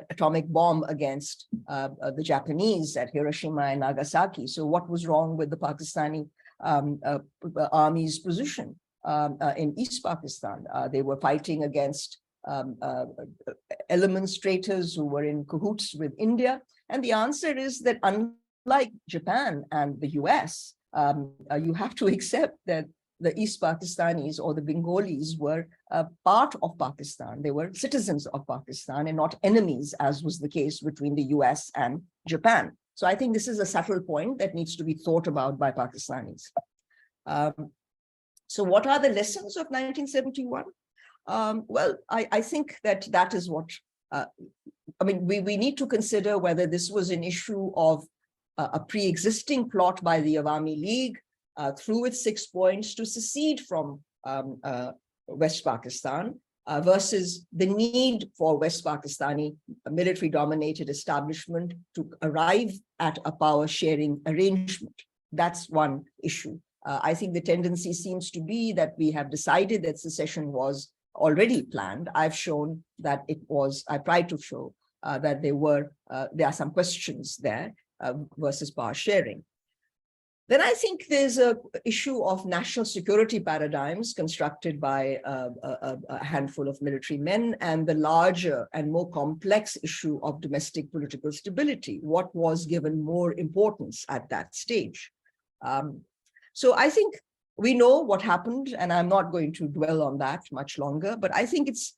atomic bomb against the Japanese at Hiroshima and Nagasaki. So what was wrong with the Pakistani army's position in East Pakistan? They were fighting against elements, traitors who were in cahoots with India. And the answer is that unlike Japan and the US, you have to accept that the East Pakistanis or the Bengalis were part of Pakistan. They were citizens of Pakistan and not enemies, as was the case between the US and Japan. So I think this is a subtle point that needs to be thought about by Pakistanis. So what are the lessons of 1971? Well, I think that is what, I mean, we need to consider whether this was an issue of a pre-existing plot by the Awami League through its 6 points to secede from West Pakistan versus the need for West Pakistani military-dominated establishment to arrive at a power-sharing arrangement. That's one issue. I think the tendency seems to be that we have decided that secession was already planned. I've shown that it was, I tried to show that there are some questions there versus power sharing. Then I think there's an issue of national security paradigms constructed by a handful of military men and the larger and more complex issue of domestic political stability. What was given more importance at that stage? So I think we know what happened, and I'm not going to dwell on that much longer, but I think it's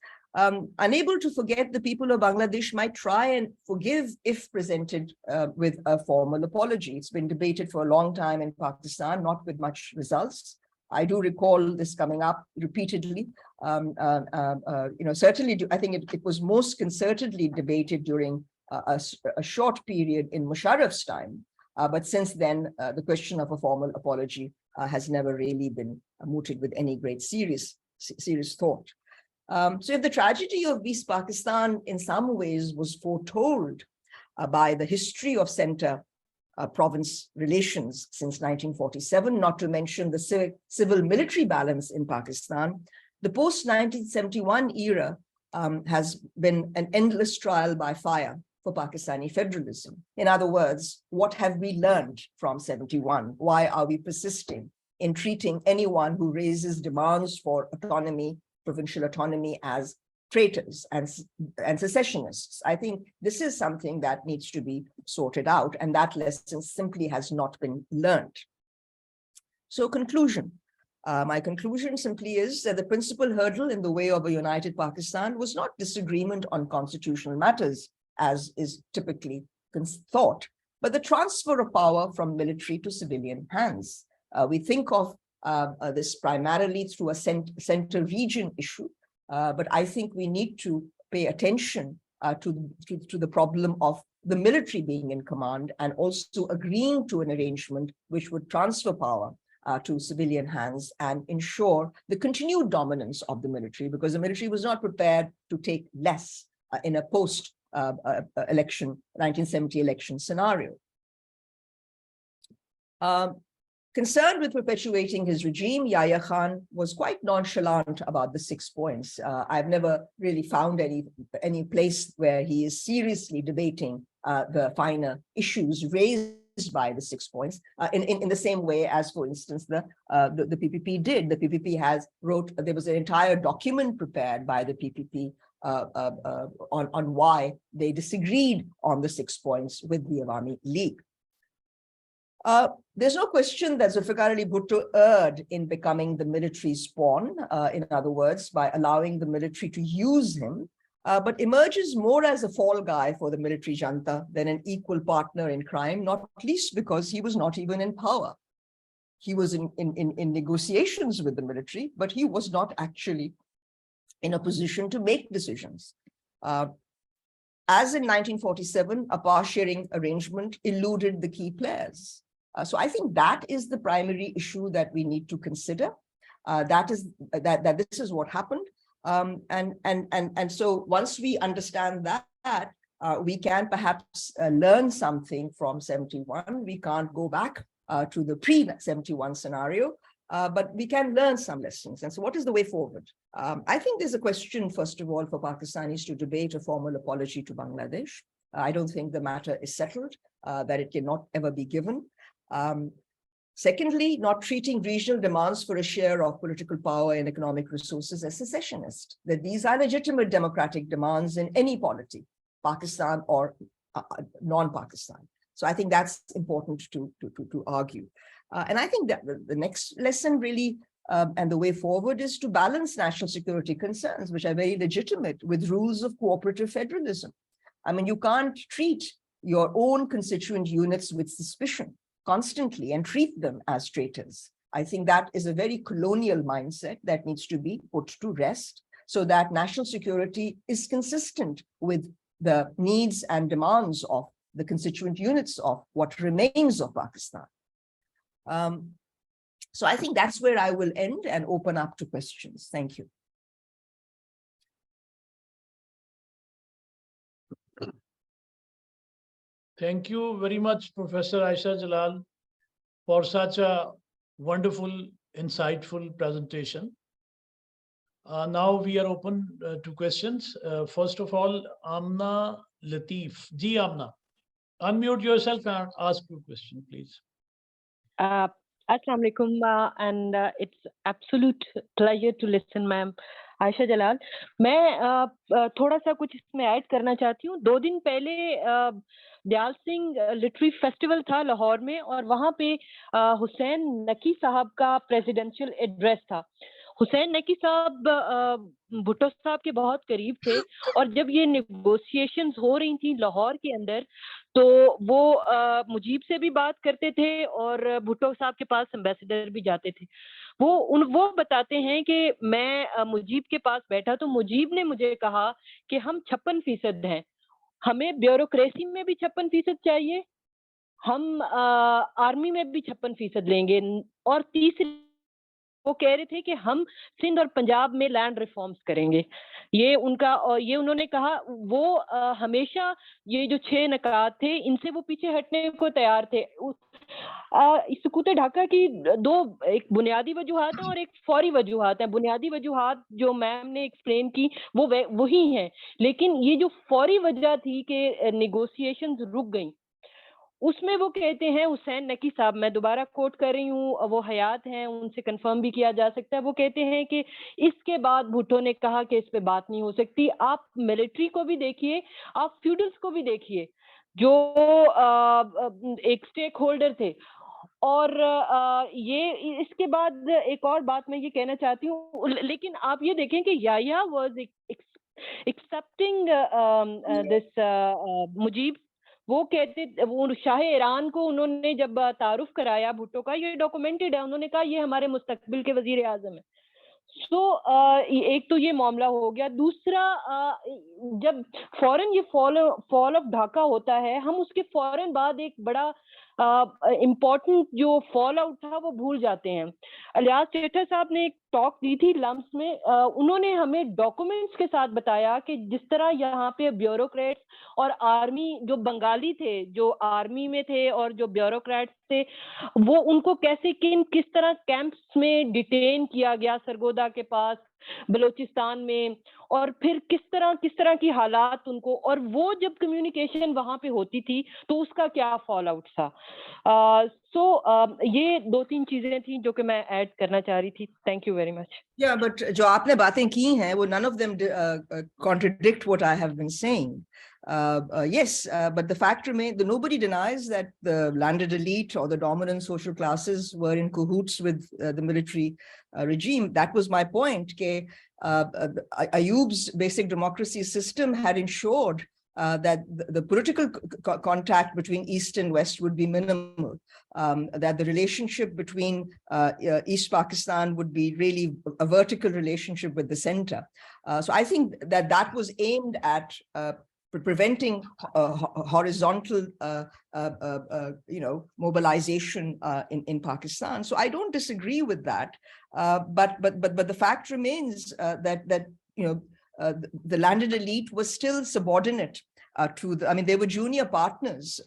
unable to forget the people of Bangladesh might try and forgive if presented with a formal apology. It's been debated for a long time in Pakistan, not with much results. I do recall this coming up repeatedly. Certainly, I think it was most concertedly debated during a short period in Musharraf's time. But since then, the question of a formal apology has never really been mooted with any great serious thought. So if the tragedy of East Pakistan in some ways was foretold by the history of center-province relations since 1947, not to mention the civil-military balance in Pakistan, the post-1971 era has been an endless trial by fire for Pakistani federalism. In other words, what have we learned from 71? Why are we persisting in treating anyone who raises demands for autonomy, provincial autonomy, as traitors and secessionists. I think this is something that needs to be sorted out, and that lesson simply has not been learned. So conclusion. My conclusion simply is that the principal hurdle in the way of a united Pakistan was not disagreement on constitutional matters, as is typically thought, but the transfer of power from military to civilian hands. We think of this primarily through a center region issue, but I think we need to pay attention to the problem of the military being in command and also agreeing to an arrangement which would transfer power to civilian hands and ensure the continued dominance of the military, because the military was not prepared to take less in a post-election 1970 election scenario. Concerned with perpetuating his regime, Yahya Khan was quite nonchalant about the 6 points. I've never really found any place where he is seriously debating the finer issues raised by the 6 points in the same way as, for instance, the PPP did. The PPP there was an entire document prepared by the PPP on why they disagreed on the 6 points with the Awami League. There's no question that Zulfikar Ali Bhutto erred in becoming the military's pawn, in other words, by allowing the military to use him, but emerges more as a fall guy for the military junta than an equal partner in crime, not least because he was not even in power. He was in negotiations with the military, but he was not actually in a position to make decisions. As in 1947, a power-sharing arrangement eluded the key players. So I think that is the primary issue that we need to consider. That this is what happened. And so once we understand that, we can perhaps learn something from 71. We can't go back to the pre-71 scenario, but we can learn some lessons. And so what is the way forward? I think there's a question, first of all, for Pakistanis to debate a formal apology to Bangladesh. I don't think the matter is settled, that it cannot ever be given. Secondly, not treating regional demands for a share of political power and economic resources as secessionist, that these are legitimate democratic demands in any polity, Pakistan or non-Pakistan. So I think that's important to argue. And I think that the next lesson really and the way forward is to balance national security concerns, which are very legitimate, with rules of cooperative federalism. I mean, you can't treat your own constituent units with suspicion constantly and treat them as traitors. I think that is a very colonial mindset that needs to be put to rest so that national security is consistent with the needs and demands of the constituent units of what remains of Pakistan. So I think that's where I will end and open up to questions. Thank you. Thank you very much, Professor Ayesha Jalal, for such a wonderful, insightful presentation. Now we are open to questions. First of all, Amna Latif. Ji Amna, unmute yourself and ask your question, please. Assalamu alaikum, and it's absolute pleasure to listen, ma'am. Ayesha जलाल, मैं थोड़ा सा कुछ इसमें add करना चाहती हूँ। 2 दिन पहले दयाल सिंह लिटरेरी फेस्टिवल था लाहौर में, और वहाँ पे हुसैन नकी साहब का प्रेसिडेंशियल एड्रेस था। हुसैन नकी साहब भुट्टो साहब के बहुत करीब थे, और जब ये नेगोशिएशंस हो रही थी लाहौर के अंदर, तो वो मुजीब से भी बात करते थे और भुट्टो साहब के पास एम्बेसडर भी जाते थे। वो बताते हैं कि मैं मुजीब के पास बैठा तो मुजीब ने मुझे कहा कि हम 56% हैं, हमें ब्यूरोक्रेसी में भी 56% चाहिए, हम आर्मी में भी 56% लेंगे, और तीसरी वो कह रहे थे कि हम सिंध और पंजाब में लैंड रिफॉर्म्स करेंगे। ये उनका, और ये उन्होंने कहा वो हमेशा ये जो 6 नकात थे इनसे वो पीछे हटने को तैयार थे। सुकूत ढाका की 2 एक बुनियादी वजूहात हैं और एक फौरी वजूहात हैं। बुनियादी वजूहात जो मैम ने एक्सप्लेन की वो वही हैं, लेकिन ये जो फौरी वजह थी कि नेगोशिएशंस रुक गई, उसमें वो कहते हैं, हुसैन नकी साहब, मैं दोबारा कोट कर रही हूँ, वो हयात हैं, उनसे कंफर्म भी किया जा सकता है, वो कहते हैं कि इसके बाद भुट्टो ने कहा कि इस पे बात नहीं हो सकती। आप मिलिट्री को भी देखिए, आप फ्यूडल्स को भी देखिए, जो एक स्टेक होल्डर थे। और ये इसके बाद एक और बात मैं ये कहना चाहती हूँ, लेकिन आप ये देखें कि याया वाज एक्सेप्टिंग दिस मुजीब। वो कहते, वो शाह ईरान को उन्होंने जब तारुफ कराया भुट्टो का, ये डॉक्यूमेंटेड है, उन्होंने कहा ये हमारे मुस्तकबिल के वजीर आजम है। एक तो ये मामला हो गया। दूसरा, जब फौरन ये फॉल ऑफ ढाका होता है, हम उसके फौरन बाद एक बड़ा इम्पोर्टेंट जो फॉल आउट था वो भूल जाते हैं। अलियास चेठर साहब ने एक टॉक दी थी लम्स में, उन्होंने हमें डॉक्यूमेंट्स के साथ बताया कि जिस तरह यहाँ पे ब्यूरोक्रेट्स और आर्मी, जो बंगाली थे जो आर्मी में थे और जो ब्यूरोक्रेट्स थे, वो उनको कैसे किस तरह कैंप्स में डिटेन किया गया सरगोदा के पास बलूचिस्तान में, और फिर किस तरह की हालात उनको, और वो जब कम्युनिकेशन वहां पे होती थी तो उसका क्या फॉल आउट था। ये 2-3 चीजें थी जो कि मैं ऐड करना चाह रही थी। Thank you very much. Yeah, but जो आपने बातें की हैं वो none of them contradict what I have been saying. Yes, but the fact remains, nobody denies that the landed elite or the dominant social classes were in cahoots with the military regime. That was my point. Ayub's basic democracy system had ensured that the political contact between East and West would be minimal, that the relationship between East Pakistan would be really a vertical relationship with the center. So I think that was aimed at preventing horizontal, mobilization in Pakistan. So I don't disagree with that, but the fact remains that the landed elite was still subordinate to the, I mean, they were junior partners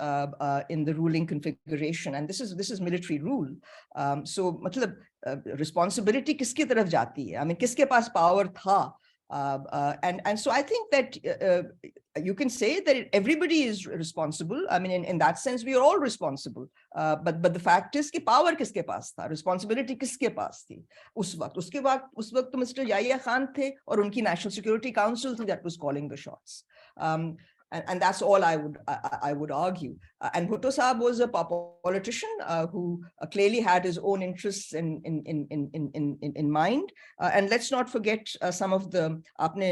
in the ruling configuration, and this is military rule. So, मतलब responsibility किसकी तरफ जाती है? I mean, किसके पास power था? And so I think that you can say that everybody is responsible. I mean, in that sense, we are all responsible. But the fact is कि power किसके पास था? Responsibility किसके पास थी? उस वक्त तो Mr. Yahya Khan थे और उनकी National Security Council थी that was calling the shots. And that's all I would argue. And Bhutto Saab was a politician who clearly had his own interests in mind. And let's not forget some of the आपने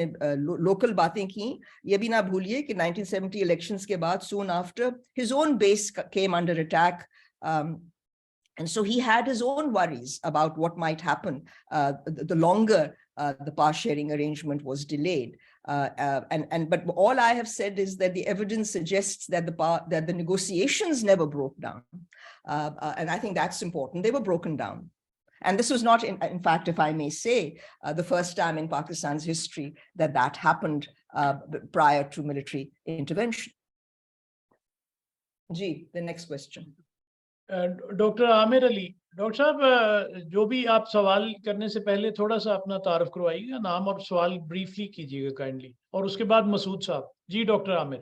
local बातें की. ये भी ना भूलिए कि 1970 elections के बाद, soon after, his own base came under attack. And so he had his own worries about what might happen the longer the power sharing arrangement was delayed. But all I have said is that the evidence suggests that the negotiations never broke down. And I think that's important. They were broken down. And this was not, in fact, if I may say, the first time in Pakistan's history that happened prior to military intervention. Ji, the next question. Doctor Aamir Ali, doctor साहब जो भी आप सवाल करने से पहले थोड़ा सा अपना तारुफ करवाइएगा, नाम और सवाल ब्रीफली कीजिएगा काइंडली, और उसके बाद मसूद साहब। जी डॉक्टर आमिर।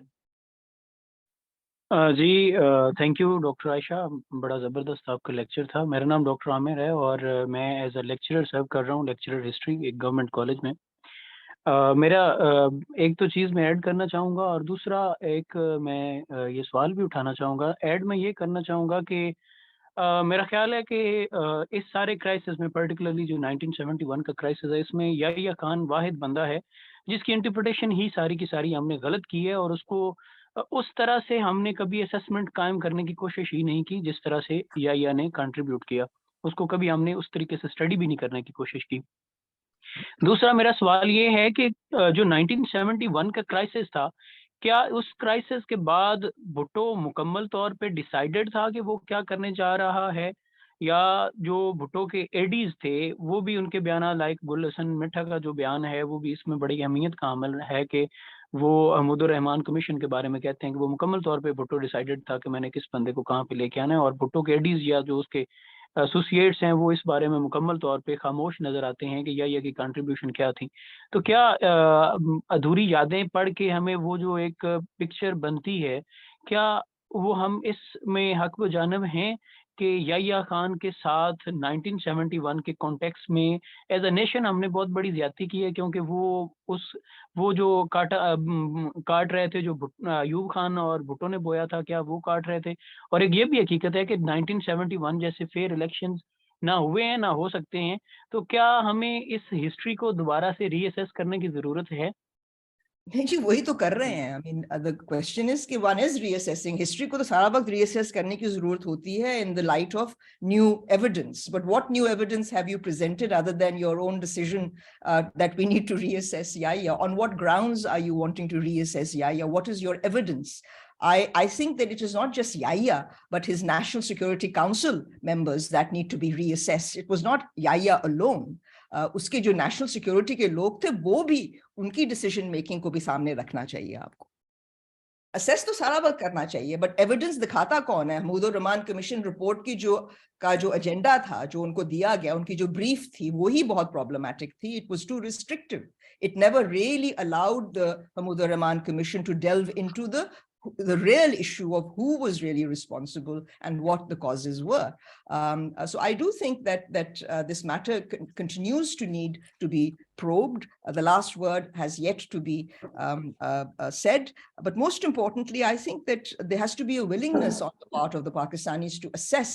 जी थैंक यू डॉक्टर आयशा, बड़ा ज़बरदस्त आपका लेक्चर था। मेरा नाम डॉक्टर आमिर है और मैं एज अ लेक्चरर सर्व कर रहा हूँ, लेक्चरर हिस्ट्री एक गवर्नमेंट कॉलेज में। मेरा एक तो चीज़ मैं ऐड करना चाहूँगा और दूसरा एक मैं ये सवाल भी उठाना चाहूँगा। ऐड मैं ये करना चाहूँगा कि मेरा ख्याल है कि इस सारे क्राइसिस में, पर्टिकुलरली जो 1971 का क्राइसिस है, इसमें याह्या खान वाहिद बंदा है जिसकी इंटरप्रिटेशन ही सारी की सारी हमने गलत की है, और उसको उस तरह से हमने कभी असेसमेंट कायम करने की कोशिश ही नहीं की जिस तरह से याह्या ने कंट्रीब्यूट किया। उसको कभी हमने उस तरीके से स्टडी भी नहीं करने की कोशिश की। दूसरा मेरा सवाल ये है कि जो 1971 का क्राइसिस था, क्या उस क्राइसिस के बाद भुट्टो मुकम्मल तौर पे डिसाइडेड था कि वो क्या करने जा रहा है, या जो भुट्टो के एडीज थे वो भी उनके बयान, लाइक गुल हसन मिठा का जो बयान है वो भी इसमें बड़ी अहमियत का अमल है कि वो अहमदुर रहमान कमीशन के बारे में कहते हैं कि वो मुकम्मल तौर पे भुट्टो डिसाइडेड था कि मैंने किस बंदे को कहाँ पे लेके आना है, और भुट्टो के एडीज या जो उसके एसोसिएट्स हैं वो इस बारे में मुकम्मल तौर पे खामोश नजर आते हैं कि याह्या की कंट्रीब्यूशन क्या थी। तो क्या अधूरी यादें पढ़ के हमें वो जो एक पिक्चर बनती है, क्या वो हम इसमें हक व जानब हैं कि याह्या खान के साथ 1971 के कॉन्टेक्स्ट में एज अ नेशन हमने बहुत बड़ी ज्यादती की है, क्योंकि वो जो काट रहे थे, जो अयूब खान और भुट्टो ने बोया था, क्या वो काट रहे थे। और एक ये भी हकीकत है कि 1971 जैसे फेयर इलेक्शंस ना हुए हैं, ना हो सकते हैं। तो क्या हमें इस हिस्ट्री को दोबारा से रीअसेस करने की जरूरत है? नहीं जी, वही तो कर रहे हैं। I mean the question is कि वन इज रीअसेसिंग हिस्ट्री को, तो सारा वक्त रीअसेस करने की जरूरत होती है in the light of new evidence. But what new evidence have you presented other than your own decision that we need to reassess Yahya? On what grounds are you wanting to reassess Yahya? What is your evidence? I think that it is not just Yahya, but his National Security Council members that need to be reassessed. It was not Yahya alone. उसके जो national security के लोग थे, वो भी, उनकी decision making को भी सामने रखना चाहिए आपको। असेस तो सारा वक्त करना चाहिए, बट एविडेंस दिखाता कौन है? महमूद रहमान कमीशन रिपोर्ट की जो एजेंडा था, जो उनको दिया गया, उनकी जो ब्रीफ थी, वो ही बहुत प्रॉब्लमैटिक थी। It was too restrictive. It never really allowed the Mahmood Rahman Commission to delve into the real issue of who was really responsible and what the causes were. So I do think that this matter continues to need to be probed. The last word has yet to be said. But most importantly, I think that there has to be a willingness on the part of the Pakistanis to assess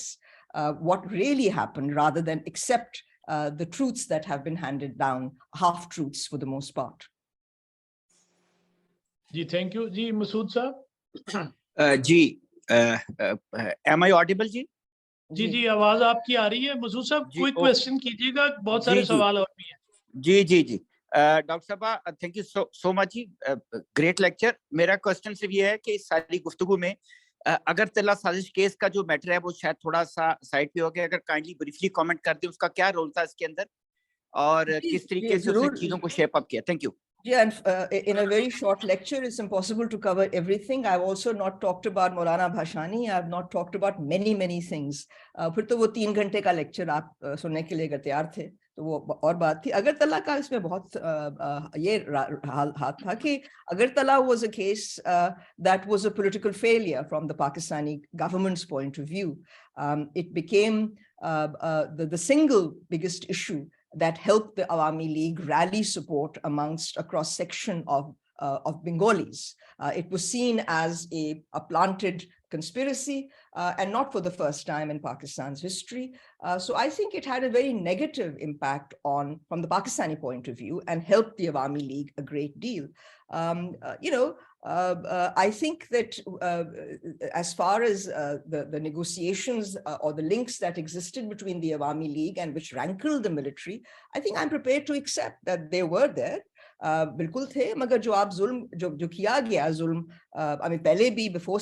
what really happened, rather than accept the truths that have been handed down, half truths for the most part. जी thank you जी। मसूद साहब। जी am I audible जी? जी जी आवाज आपकी आ रही है। मसूद साहब quick question कीजिएगा, बहुत सारे सवाल और भी हैं। जी डॉक्टर साहब थैंक यू सो मच जी, ग्रेट लेक्चर। मेरा क्वेश्चन सिर्फ ये है कि इस सारी गुफ्तगू में अगरतला साजिश केस का जो मैटर है वो शायद थोड़ा सा साइड पे हो गया, अगर काइंडली ब्रीफली कमेंट कर दें उसका क्या रोल था इसके अंदर और किस तरीके से उसने चीजों को शेप अप किया। Thank you. Yeah, and in a very short lecture, it's impossible to cover everything. I've also not talked about Maulana Bhashani. I've not talked about many things. फिर तो वो 3 घंटे का लेक्चर आप सुनने के लिए तैयार थे, तो वो और बात थी। अगरतला का इसमें बहुत ये हाथ था कि Agartala was a case that was a political failure from the Pakistani government's point of view. It became the single biggest issue that helped the Awami League rally support amongst a cross-section of Bengalis. It was seen as a planted conspiracy, and not for the first time in Pakistan's history. So I think it had a very negative impact from the Pakistani point of view, and helped the Awami League a great deal. I think that as far as the negotiations or the links that existed between the Awami League and which rankled the military, I think I'm prepared to accept that they were there. बिल्कुल थे, मगर जो आप जुल्म जो किया गया जुल्म, I mean पहले भी before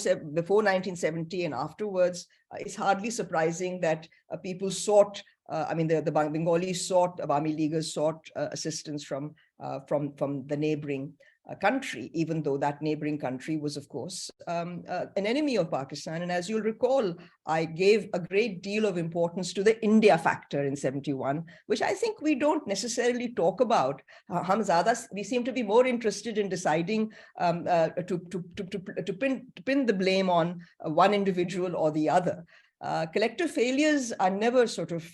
1970 and afterwards, it's hardly surprising that people sought, I mean the Bengalis sought, Awami Leaguers sought assistance from the neighboring country, even though that neighboring country was, of course, an enemy of Pakistan. And as you'll recall, I gave a great deal of importance to the India factor in 71, which I think we don't necessarily talk about. We seem to be more interested in deciding to pin the blame on one individual or the other. Collective failures are never sort of,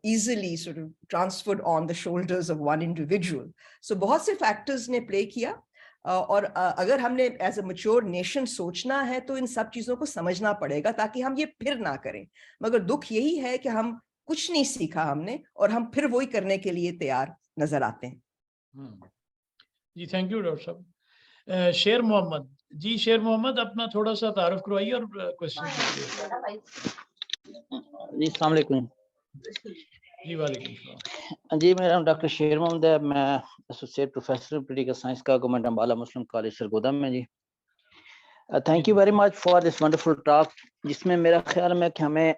easily sort of transferred on the shoulders of one individual. So बहुत से factors ने play किया, और अगर हमने as a mature nation सोचना है तो इन सब चीजों को समझना पड़ेगा ताकि हम ये फिर ना करें। मगर दुख यही है कि हम कुछ नहीं सीखा हमने, और हम फिर वही करने के लिए तैयार नजर आते हैं। जी थैंक यू डॉक्टर साहब। शेर मोहम्मद जी, शेर मोहम्मद अपना थोड़ा सा तारुफ करवाइए और क्वेश्चन कीजिए। जी अस्सलाम वालेकुम। जी वालेकुम सलाम। जी मेरा नाम डॉक्टर शेर मोहम्मद है, मैं एसोसिएट प्रोफेसर पोलिटिकल साइंस का government Ambala Muslim college Sargodha में। जी thank you very much for this wonderful talk, जिसमें मेरा ख्याल है कि हमें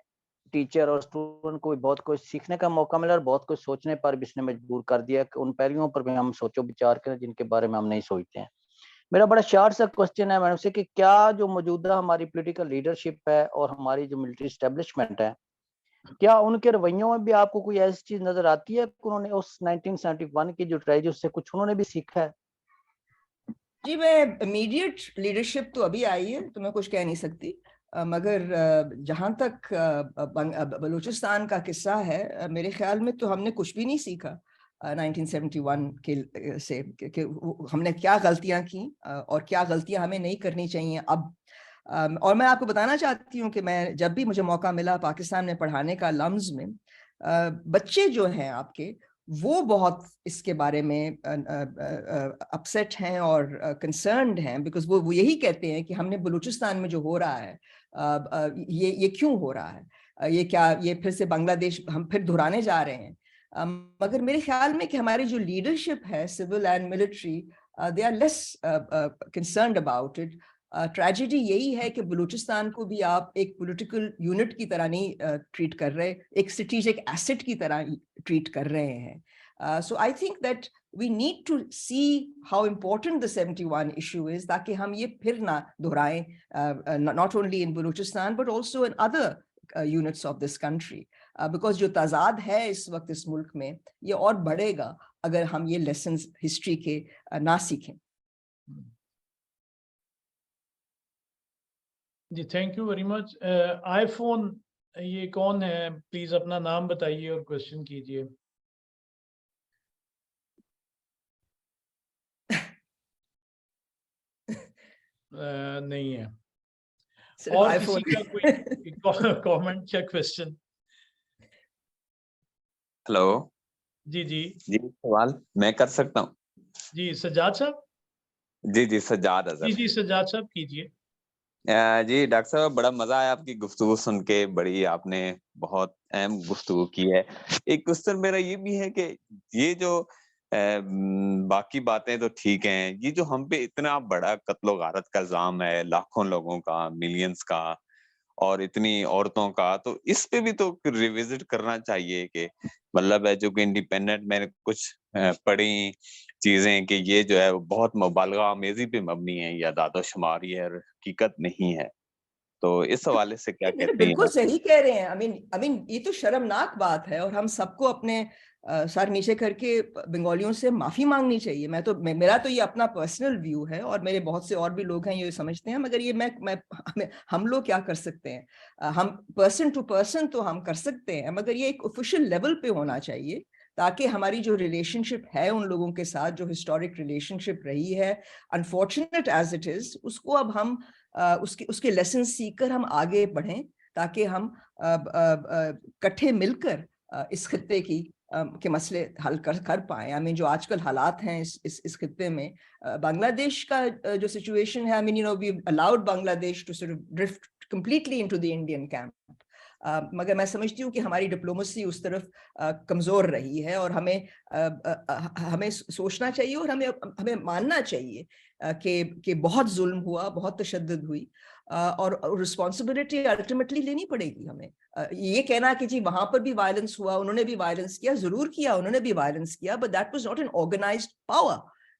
टीचर और स्टूडेंट को भी बहुत कुछ सीखने का मौका मिला और बहुत कुछ सोचने पर भी इसने मजबूर कर दिया कि उन पहलुओं पर भी हम सोचो विचार करें जिनके बारे में हम नहीं सोचते हैं। मेरा बड़ा शार्ट सा क्वेश्चन है मैडम से कि क्या जो मौजूदा हमारी पॉलिटिकल लीडरशिप है और हमारी जो मिलिट्री एस्टेब्लिशमेंट है, क्या उनके रवैयों में भी आपको कोई ऐसी चीज नजर आती है कि उन्होंने उस 1971 की जो ट्रेजेडी उससे कुछ उन्होंने भी सीखा है? जी मैं इमीडिएट लीडरशिप तो अभी आई है तो मैं कुछ कह नहीं सकती, मगर जहाँ तक बलूचिस्तान का किस्सा है, मेरे ख्याल में तो हमने कुछ भी नहीं सीखा 1971 के से कि हमने क्या गलतियां की और क्या गलतियां हमें नहीं करनी चाहिए अब। और मैं आपको बताना चाहती हूँ कि मैं जब भी मुझे मौका मिला पाकिस्तान में पढ़ाने का लम्स में, बच्चे जो हैं आपके वो बहुत इसके बारे में अपसेट हैं और कंसर्न्ड हैं, बिकॉज वो यही कहते हैं कि हमने बलूचिस्तान में जो हो रहा है ये क्यों हो रहा है, ये क्या, ये फिर से बांग्लादेश हम फिर दोहराने जा रहे हैं। मगर मेरे ख्याल में कि हमारी जो लीडरशिप है civil and military, they are less concerned about it. Tragedy यही है कि बलूचिस्तान को भी आप एक पॉलिटिकल यूनिट की तरह नहीं ट्रीट कर रहे, एक स्ट्रेटेजिक एसेट की तरह ट्रीट कर रहे हैं। So I think that we need to see how important the 71 issue is, ताकि हम ये फिर ना दोहराएं, not only in Balochistan but also in other units of this country, because जो ताजाद है इस वक्त इस मुल्क में ये और बढ़ेगा अगर हम ये lessons history के ना सीखें। जी thank you very much. IPhone ये कौन है, प्लीज अपना नाम बताइए और क्वेश्चन कीजिए। नहीं है और किसी का कोई कमेंट या क्वेश्चन? हेलो जी जी जी, सवाल मैं कर सकता हूँ? जी सज्जाद साहब। जी सज्जाद जी जी सज्जाद साहब कीजिए। जी डॉक्टर साहब, बड़ा मजा आया आपकी गुफ्तगू सुन के, बड़ी आपने बहुत अहम गुफ्तगू की है। एक क्वेश्चन मेरा ये भी है कि ये जो बाकी बातें तो ठीक हैं, ये जो हम पे इतना बड़ा कत्लो गारत का इल्जाम है, लाखों लोगों का, मिलियंस का और इतनी औरतों का, तो इस पे भी तो रिविजिट करना चाहिए कि मतलब है जो कि इंडिपेंडेंट मैंने कुछ पढ़ी चीजें कि ये जो है वो बहुत मुबालगा आमेजी पे मबनी है, या दादोशुमारी है और हकीकत नहीं है। तो इस हवाले से क्या कहते हैं? बिल्कुल सही कह रहे हैं। आई मीन ये तो शर्मनाक बात है और हम सबको अपने सर नीचे करके बंगालियों से माफी मांगनी चाहिए। मेरा तो ये अपना पर्सनल व्यू है और मेरे बहुत से और भी लोग हैं ये समझते हैं, मगर ये हम लोग क्या कर सकते हैं? हम पर्सन टू पर्सन तो हम कर सकते हैं, मगर ये एक ऑफिशियल लेवल पे होना चाहिए ताकि हमारी जो रिलेशनशिप है उन लोगों के साथ, जो हिस्टोरिक रिलेशनशिप रही है, अनफॉर्चुनेट एज इट इज, उसको अब हम उसके लेसन सीखकर हम आगे बढ़ें ताकि हम इकट्ठे मिलकर इस खित्ते के मसले हल कर पाए। आई मीन जो आजकल हालात हैं इस खित्ते में, बांग्लादेश का जो सिचुएशन है, I mean we allowed Bangladesh to sort of drift completely into the Indian camp, मगर मैं समझती हूँ कि हमारी डिप्लोमेसी उस तरफ कमजोर रही है और हमें सोचना चाहिए और हमें मानना चाहिए कि बहुत जुल्म हुआ, बहुत तशद्दुद हुई, और रिस्पॉन्सिबिलिटी अल्टीमेटली लेनी पड़ेगी हमें। ये कहना कि जी वहां पर भी वायलेंस हुआ, उन्होंने भी वायलेंस किया, जरूर किया, उन्होंने भी वायलेंस किया, but that was not an organised power.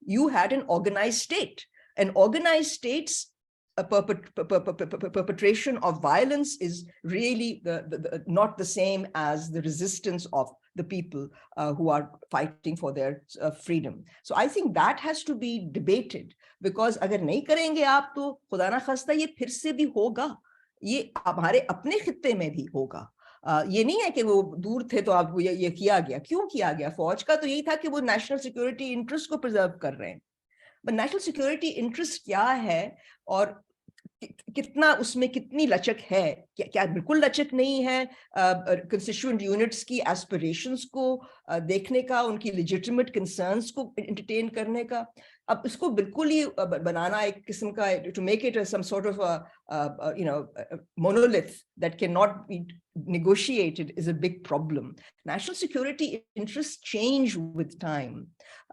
You had an organised state, an organised state's perpetration of violence is really not the same as the resistance of the people who are fighting for their freedom. So I think that has to be debated, because अगर नहीं करेंगे आप तो खुदा ना खास्ता ये फिर से भी होगा, ये हमारे अपने खित्ते में भी होगा। ये नहीं है कि वो दूर थे तो आप ये किया गया। क्यों किया गया? फौज का तो यही था कि वो नेशनल सिक्योरिटी इंटरेस्ट को प्रिजर्व कर रहे हैं, बट नेशनल सिक्योरिटी इंटरेस्ट क्या है और कितना उसमें कितनी लचक है? क्या बिल्कुल लचक नहीं है कंस्टिट्यूएंट यूनिट्स की एस्पिरेशंस को देखने का, उनकी लेजिटिमेट कंसर्न्स को एंटरटेन करने का? अब इसको बिल्कुल ही बनाना एक किस्म का, to make it some sort of monolith that cannot be negotiated is a big problem. National security interests change with time,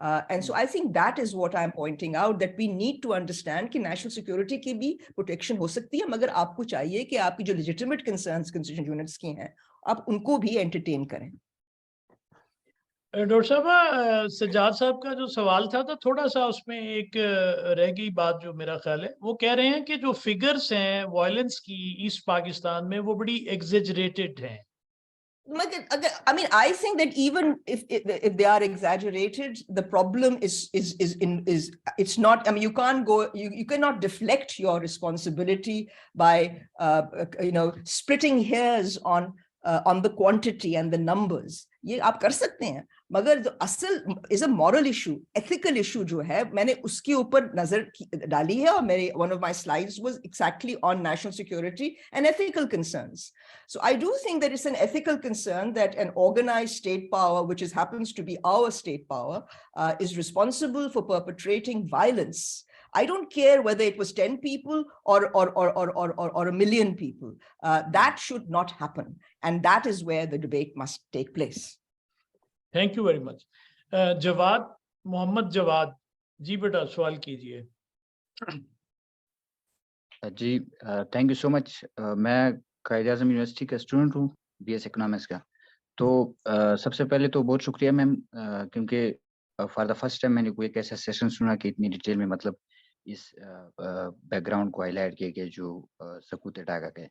and so I think that is what I'm pointing out, that we need to understand कि national security की भी protection हो सकती है, मगर आपको चाहिए कि आपकी जो legitimate concerns constituent units की हैं आप उनको भी entertain करें। डॉक्टर साहब, सज्जाद साहब का जो सवाल था तो थोड़ा सा उसमें एक रह गई बात जो मेरा ख्याल है, वो कह रहे हैं कि जो फिगर्स हैं वायलेंस की ईस्ट पाकिस्तान में वो बड़ी एग्जेजरेटेड हैं। I mean, I think that even if they are exaggerated, the problem is it's not. I mean, you cannot deflect your responsibility by splitting hairs on the quantity and the numbers. ये आप कर सकते हैं, मगर जो असल is a moral issue, ethical issue जो है, मैंने उसके ऊपर नजर डाली है, और मेरे one of my slides was exactly on national security and ethical concerns. So I do think that it's an ethical concern that an organized state power, which happens to be our state power, is responsible for perpetrating violence. I don't care whether it was 10 people or a million people. That should not happen. And that is where the debate must take place. Thank you very much. Jawad, Mohammad Jawad, जी बेटा सवाल कीजिए. जी thank you so much. मैं Quaid-e-Azam university का student हूँ, BS economics का. तो सबसे पहले तो बहुत शुक्रिया मैम, क्योंकि फॉर द फर्स्ट टाइम मैंने कोई एक ऐसा सेशन सुना कि इतनी डिटेल में मतलब इस बैकग्राउंड को हाईलाइट किया गया जो सकूत डागा के.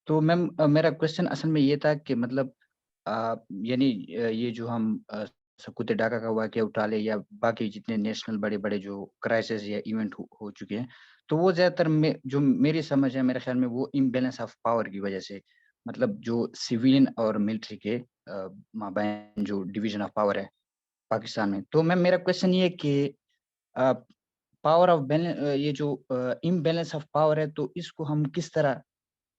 तो मैम मेरा क्वेश्चन असल में ये था कि मतलब यानी ये जो हम सकूत डाका का वाक़या उठा ले या बाकी जितने नेशनल बड़े-बड़े जो क्राइसिस या इवेंट हो चुके हैं, तो वो ज़्यादातर जो मेरी समझ है, मेरे ख्याल में वो इम्बैलेंस ऑफ पावर की वजह से, मतलब जो सिविलियन और मिलिट्री के माबैन जो डिवीज़न ऑफ पावर है पाकिस्तान में. तो मैम मेरा क्वेश्चन ये है कि पावर ऑफ ये जो इम्बैलेंस ऑफ पावर है, तो इसको हम किस तरह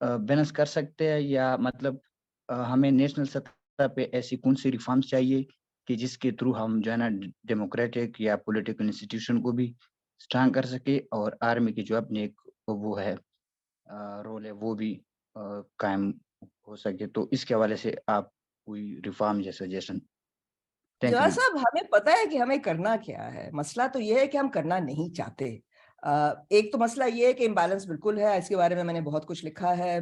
बैलेंस कर सकते हैं, या मतलब हमें नेशनल सतह पे ऐसी कौन सी रिफॉर्म्स चाहिए कि जिसके थ्रू हम जो है ना डेमोक्रेटिक या पॉलिटिकल इंस्टीट्यूशन को भी स्ट्रांग कर सके और आर्मी की जो अपनी एक वो है रोल है वो भी कायम हो सके. तो इसके हवाले से आप कोई रिफॉर्म या सजेशन. जवाहर साहब, हमें पता है कि हमें करना क्या है. मसला तो ये है कि हम करना नहीं चाहते. एक तो मसला ये है कि इम्बैलेंस बिल्कुल है, इसके बारे में मैंने बहुत कुछ लिखा है.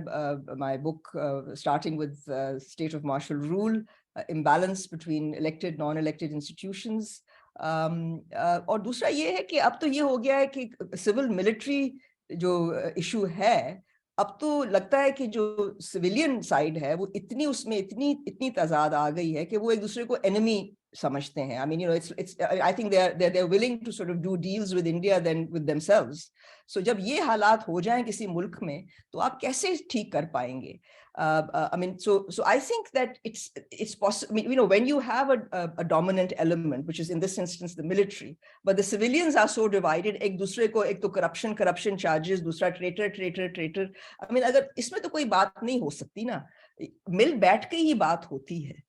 My book starting with state of martial rule, imbalance between elected non elected institutions. और दूसरा ये है कि अब तो ये हो गया है कि सिविल मिलिट्री जो इशू है, अब तो लगता है कि जो सिविलियन साइड है वो उसमें इतनी तजाद आ गई है कि वो एक दूसरे को एनिमी समझते हैं. I mean, I think they're willing to sort of do deals with India than with themselves. So जब ये हालात हो जाएं किसी मुल्क में, तो आप कैसे ठीक कर पाएंगे? I mean, so I think that it's possible. I mean, when you have a dominant element, which is in this instance the military, but the civilians are so divided, एक दूसरे को एक तो corruption charges, दूसरा traitor. I mean, अगर इसमें तो कोई बात नहीं हो सकती ना. मिल बैठ के ही बात होती है,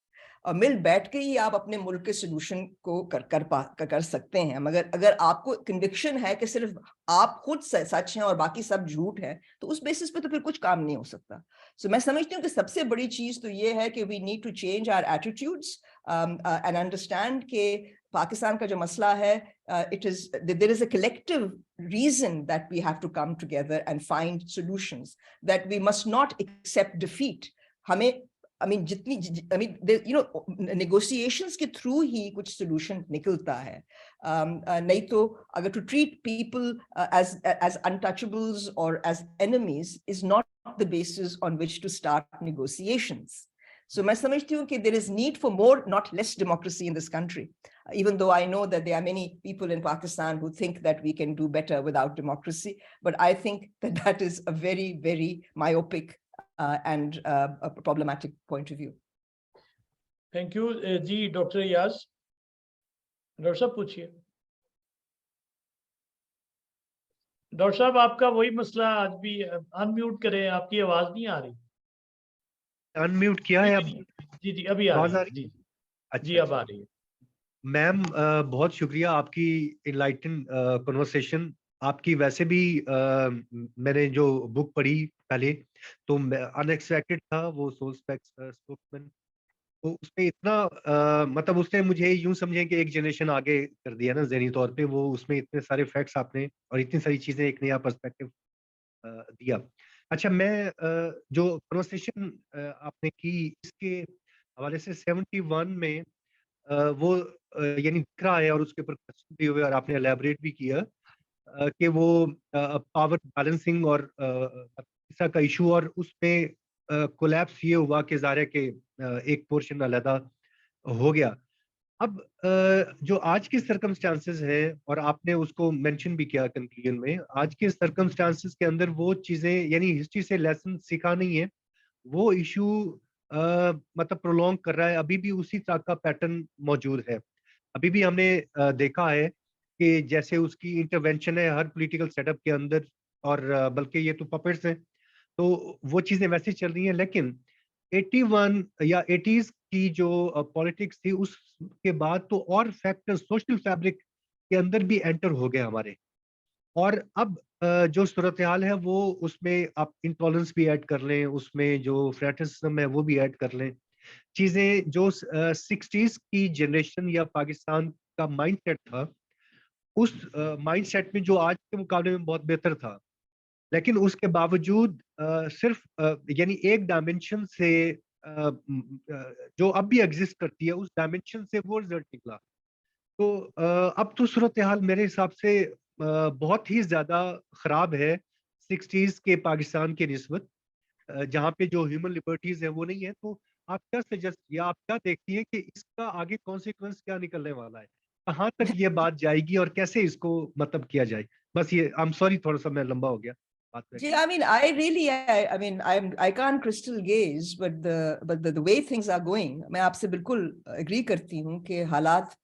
और मिल बैठ के ही आप अपने मुल्क के सोल्यूशन को कर सकते हैं. मगर अगर आपको कन्विक्शन है कि सिर्फ आप खुद सच हैं और बाकी सब झूठ है, तो उस बेसिस पे तो फिर कुछ काम नहीं हो सकता. सो मैं समझती हूँ कि सबसे बड़ी चीज तो ये है कि we need to change our attitudes and understand कि पाकिस्तान का जो मसला है, there is a collective reason that we have to come together and find solutions, that we must not accept defeat. हमें negotiations के through ही कुछ solution निकलता है. नहीं तो अगर to treat people as untouchables or as enemies is not the basis on which to start negotiations. So मैं समझती हूँ कि there is need for more, not less democracy in this country. Even though I know that there are many people in Pakistan who think that we can do better without democracy, but I think that is a very, very myopic and a problematic point of view. Thank you. जी doctor याज, doctor साहब पूछिए. Doctor साहब आपका वही मसला आज भी, अनम्यूट करें, आपकी आवाज नहीं आ रही. अनम्यूट किया है अब? जी अभी आ रही है. जी जी अब आ रही है. मैम बहुत शुक्रिया आपकी इनलाइटन कन्वर्सेशन. आपकी वैसे भी मैंने जो बुक पढ़ी पहले तो अनएक्सपेक्टेड था वो सोल स्पोक्समैन. तो उसमें इतना मतलब उसने मुझे यूं समझे कि एक जनरेशन आगे कर दिया ना ज़हनी तौर पे. वो उसमें इतने सारे फैक्ट्स आपने और इतनी सारी चीजें, एक नया पर्सपेक्टिव दिया. अच्छा, मैं जो कन्वर्सेशन आपने की इसके हवाले से 71 में वो यानी दिख रहा है और उसके ऊपर क्वेश्चन भी हुए और आपने एलैबोरेट भी किया कि वो पावर बैलेंसिंग और का इशू, और उसमें कोलैप्स ये हुआ कि ज़ाहिर है कि एक पोर्शन अलहदा हो गया। अब जो आज के सर्कमस्टांसेस है, और आपने उसको मेंशन भी किया कंक्लूजन में, आज के सर्कमस्टांसेस के अंदर वो चीजें, यानी हिस्ट्री से लेसन सीखा नहीं है, वो इशू मतलब प्रोलॉन्ग कर रहा है, अभी भी उसी तरह का पैटर्न मौजूद है। अभी भी हमने देखा है कि जैसे उसकी इंटरवेंशन है हर पॉलिटिकल सेटअप के अंदर, और बल्कि ये तो पपेट्स हैं, तो वो चीजें वैसे चल रही हैं। लेकिन 81 या 80s की जो पॉलिटिक्स थी, उसके बाद तो और फैक्टर सोशल फैब्रिक के अंदर भी एंटर हो गए हमारे। और अब जो सूरत हाल है वो, उसमें आप इंटॉलरेंस भी ऐड कर लें, उसमें जो फ्रेटिज्म है वो भी ऐड कर लें। चीजें जो 60s की जनरेशन या पाकिस्तान का माइंडसेट था, उस माइंडसेट में जो आज के मुकाबले में बहुत बेहतर था, लेकिन उसके बावजूद सिर्फ यानी एक डायमेंशन से जो अब भी एग्जिस्ट करती है, उस डायमेंशन से वो रिजल्ट निकला। तो अब तो सूरत हाल मेरे हिसाब से बहुत ही ज्यादा खराब है 60s के पाकिस्तान की निस्बत, जहाँ पे जो ह्यूमन लिबर्टीज है वो नहीं है। तो आप क्या सजेस्ट, या आप क्या देखती हैं कि इसका आगे कॉन्सिक्वेंस क्या निकलने वाला है, कहाँ तक ये बात जाएगी और कैसे इसको मतलब किया जाए? बस ये, आई एम सॉरी थोड़ा सा मैं लंबा हो गया बात में। I mean, I mean, I can't crystal gaze, but the way things are going, मैं आपसे बिल्कुल agree करती हूँ कि हालात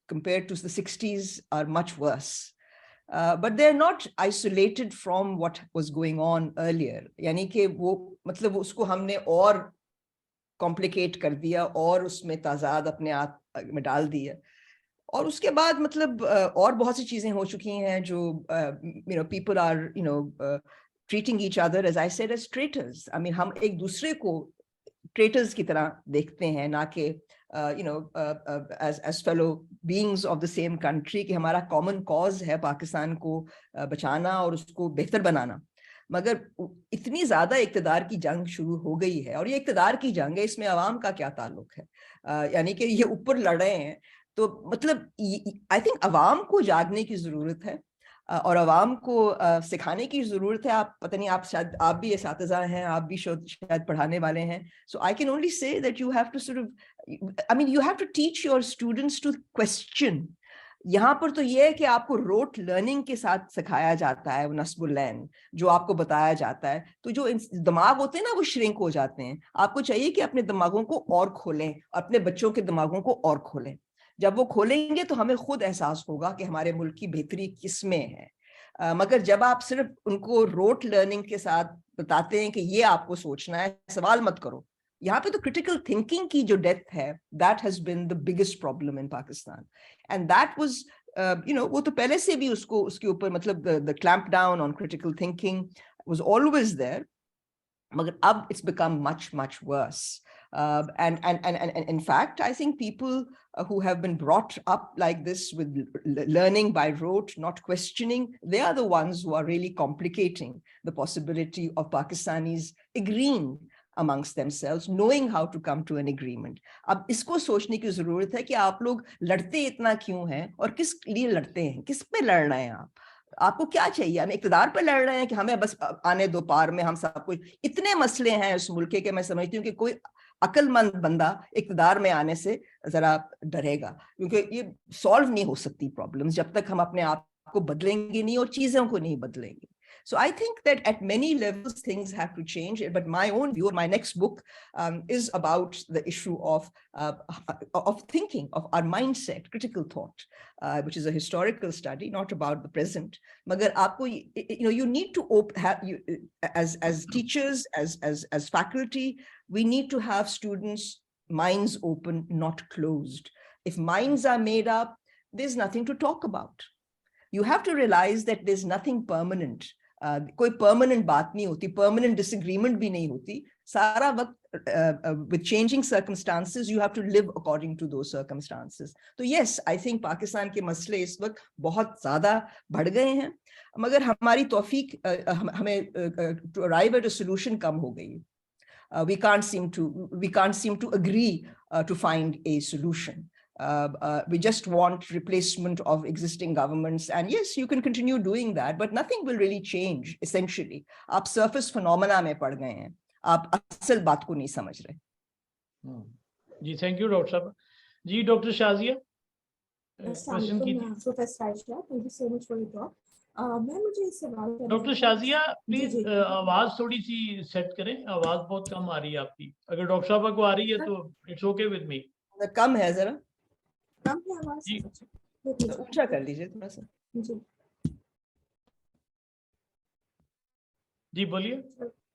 compared to the 60s are much worse. But they're not isolated from what was going on earlier. यानी कि वो मतलब उसको हमने और कॉम्प्लिकेट कर दिया और उसमें ताजाद अपने आप में डाल दिया, और उसके बाद मतलब और बहुत सी चीजें हो चुकी हैं जो people are treating each other, as I said, as traitors. I mean, हम एक दूसरे को traitors की तरह देखते हैं, ना कि as fellow beings of the same country, कि हमारा common cause है पाकिस्तान को बचाना और उसको बेहतर बनाना। मगर इतनी ज्यादा इक्तदार की जंग शुरू हो गई है, और ये इक्तदार की जंग है, इसमें अवाम का क्या ताल्लुक है? यानी कि ये ऊपर लड़ रहे हैं, तो मतलब आई थिंक अवाम को जागने की जरूरत है, और अवाम को सिखाने की जरूरत है। आप पता नहीं, आप शायद आप भी इसातिज़ा हैं, आप भी शायद पढ़ाने वाले हैं, so I can only say that you have to sort of, I mean, you have to teach your students to question. यहाँ पर तो ये है कि आपको रोट लर्निंग के साथ सिखाया जाता है, नस्बुल्लैन जो आपको बताया जाता है, तो जो दिमाग होते हैं ना वो श्रिंक हो जाते हैं। आपको चाहिए कि अपने दिमागों को और खोलें, अपने बच्चों के दिमागों को और खोलें। जब वो खोलेंगे तो हमें खुद एहसास होगा कि हमारे मुल्क की बेहतरी किसमें है। मगर जब आप सिर्फ उनको रोट लर्निंग के साथ बताते हैं कि ये आपको सोचना है, सवाल मत करो, यहाँ पे तो क्रिटिकल थिंकिंग की जो डेथ है, that has been the biggest problem in Pakistan, and that was वो तो पहले से भी उसको उसके ऊपर मतलब the clamp down on critical thinking was always there, मगर अब it's become much worse. And in fact, I think people who have been brought up like this with learning by rote, not questioning, they are the ones who are really complicating the possibility of Pakistanis agreeing amongst themselves, knowing how to come to an agreement. अब इसको सोचने की जरूरत है कि आप लोग लड़ते इतना क्यों हैं और किस लिए लड़ते हैं, किस पे लड़ रहे हैं आपको क्या चाहिए? हम इक़्तिदार पे लड़ रहे हैं कि हमें बस आने दो पार में, हम सब कुछ, इतने मसले हैं इस मुल्क के, मैं समझती हूँ कि कोई अक्लमंद बंदा इक़्तिदार में आने से जरा डरेगा, क्योंकि ये सॉल्व नहीं हो सकती प्रॉब्लम्स जब तक हम अपने आप को बदलेंगे नहीं और चीजों को नहीं बदलेंगे. So I think that at many levels things have to change. But my own view, my next book is about the issue of thinking, of our mindset, critical thought, which is a historical study, not about the present. Magar aapko, you need to have, as teachers, as faculty, we need to have students' minds open, not closed. If minds are made up, there's nothing to talk about. You have to realize that there's nothing permanent. कोई permanent बात नहीं होती, permanent disagreement भी नहीं होती, सारा वक्त with changing circumstances you have to live according to those circumstances. तो yes, I think पाकिस्तान के मसले इस वक्त बहुत ज्यादा बढ़ गए हैं, मगर हमारी तौफीक हमें to arrive at a solution कम हो गई. We can't seem to agree to find a solution. We just want replacement of existing governments, and yes, you can continue doing that, but nothing will really change essentially. आप surface phenomena में पड़ गए हैं, आप असल बात को नहीं समझ रहे। जी थैंक यू डॉक्टर साहब। जी डॉक्टर शाजिया, क्वेश्चन कीजिए। Thank you so much for your talk. मैं मुझे इस सवाल का डॉक्टर शाजिया प्लीज जी। आवाज थोड़ी सी सेट करें, आवाज बहुत कम आ रही है आपकी। अगर डॉक्टर साहब को आ रही है तो इट्स ओके विद मी। कम है जरा, कम है आवाज? जी तो ऊंचा कर लीजिए थोड़ा सा। जी जी बोलिए।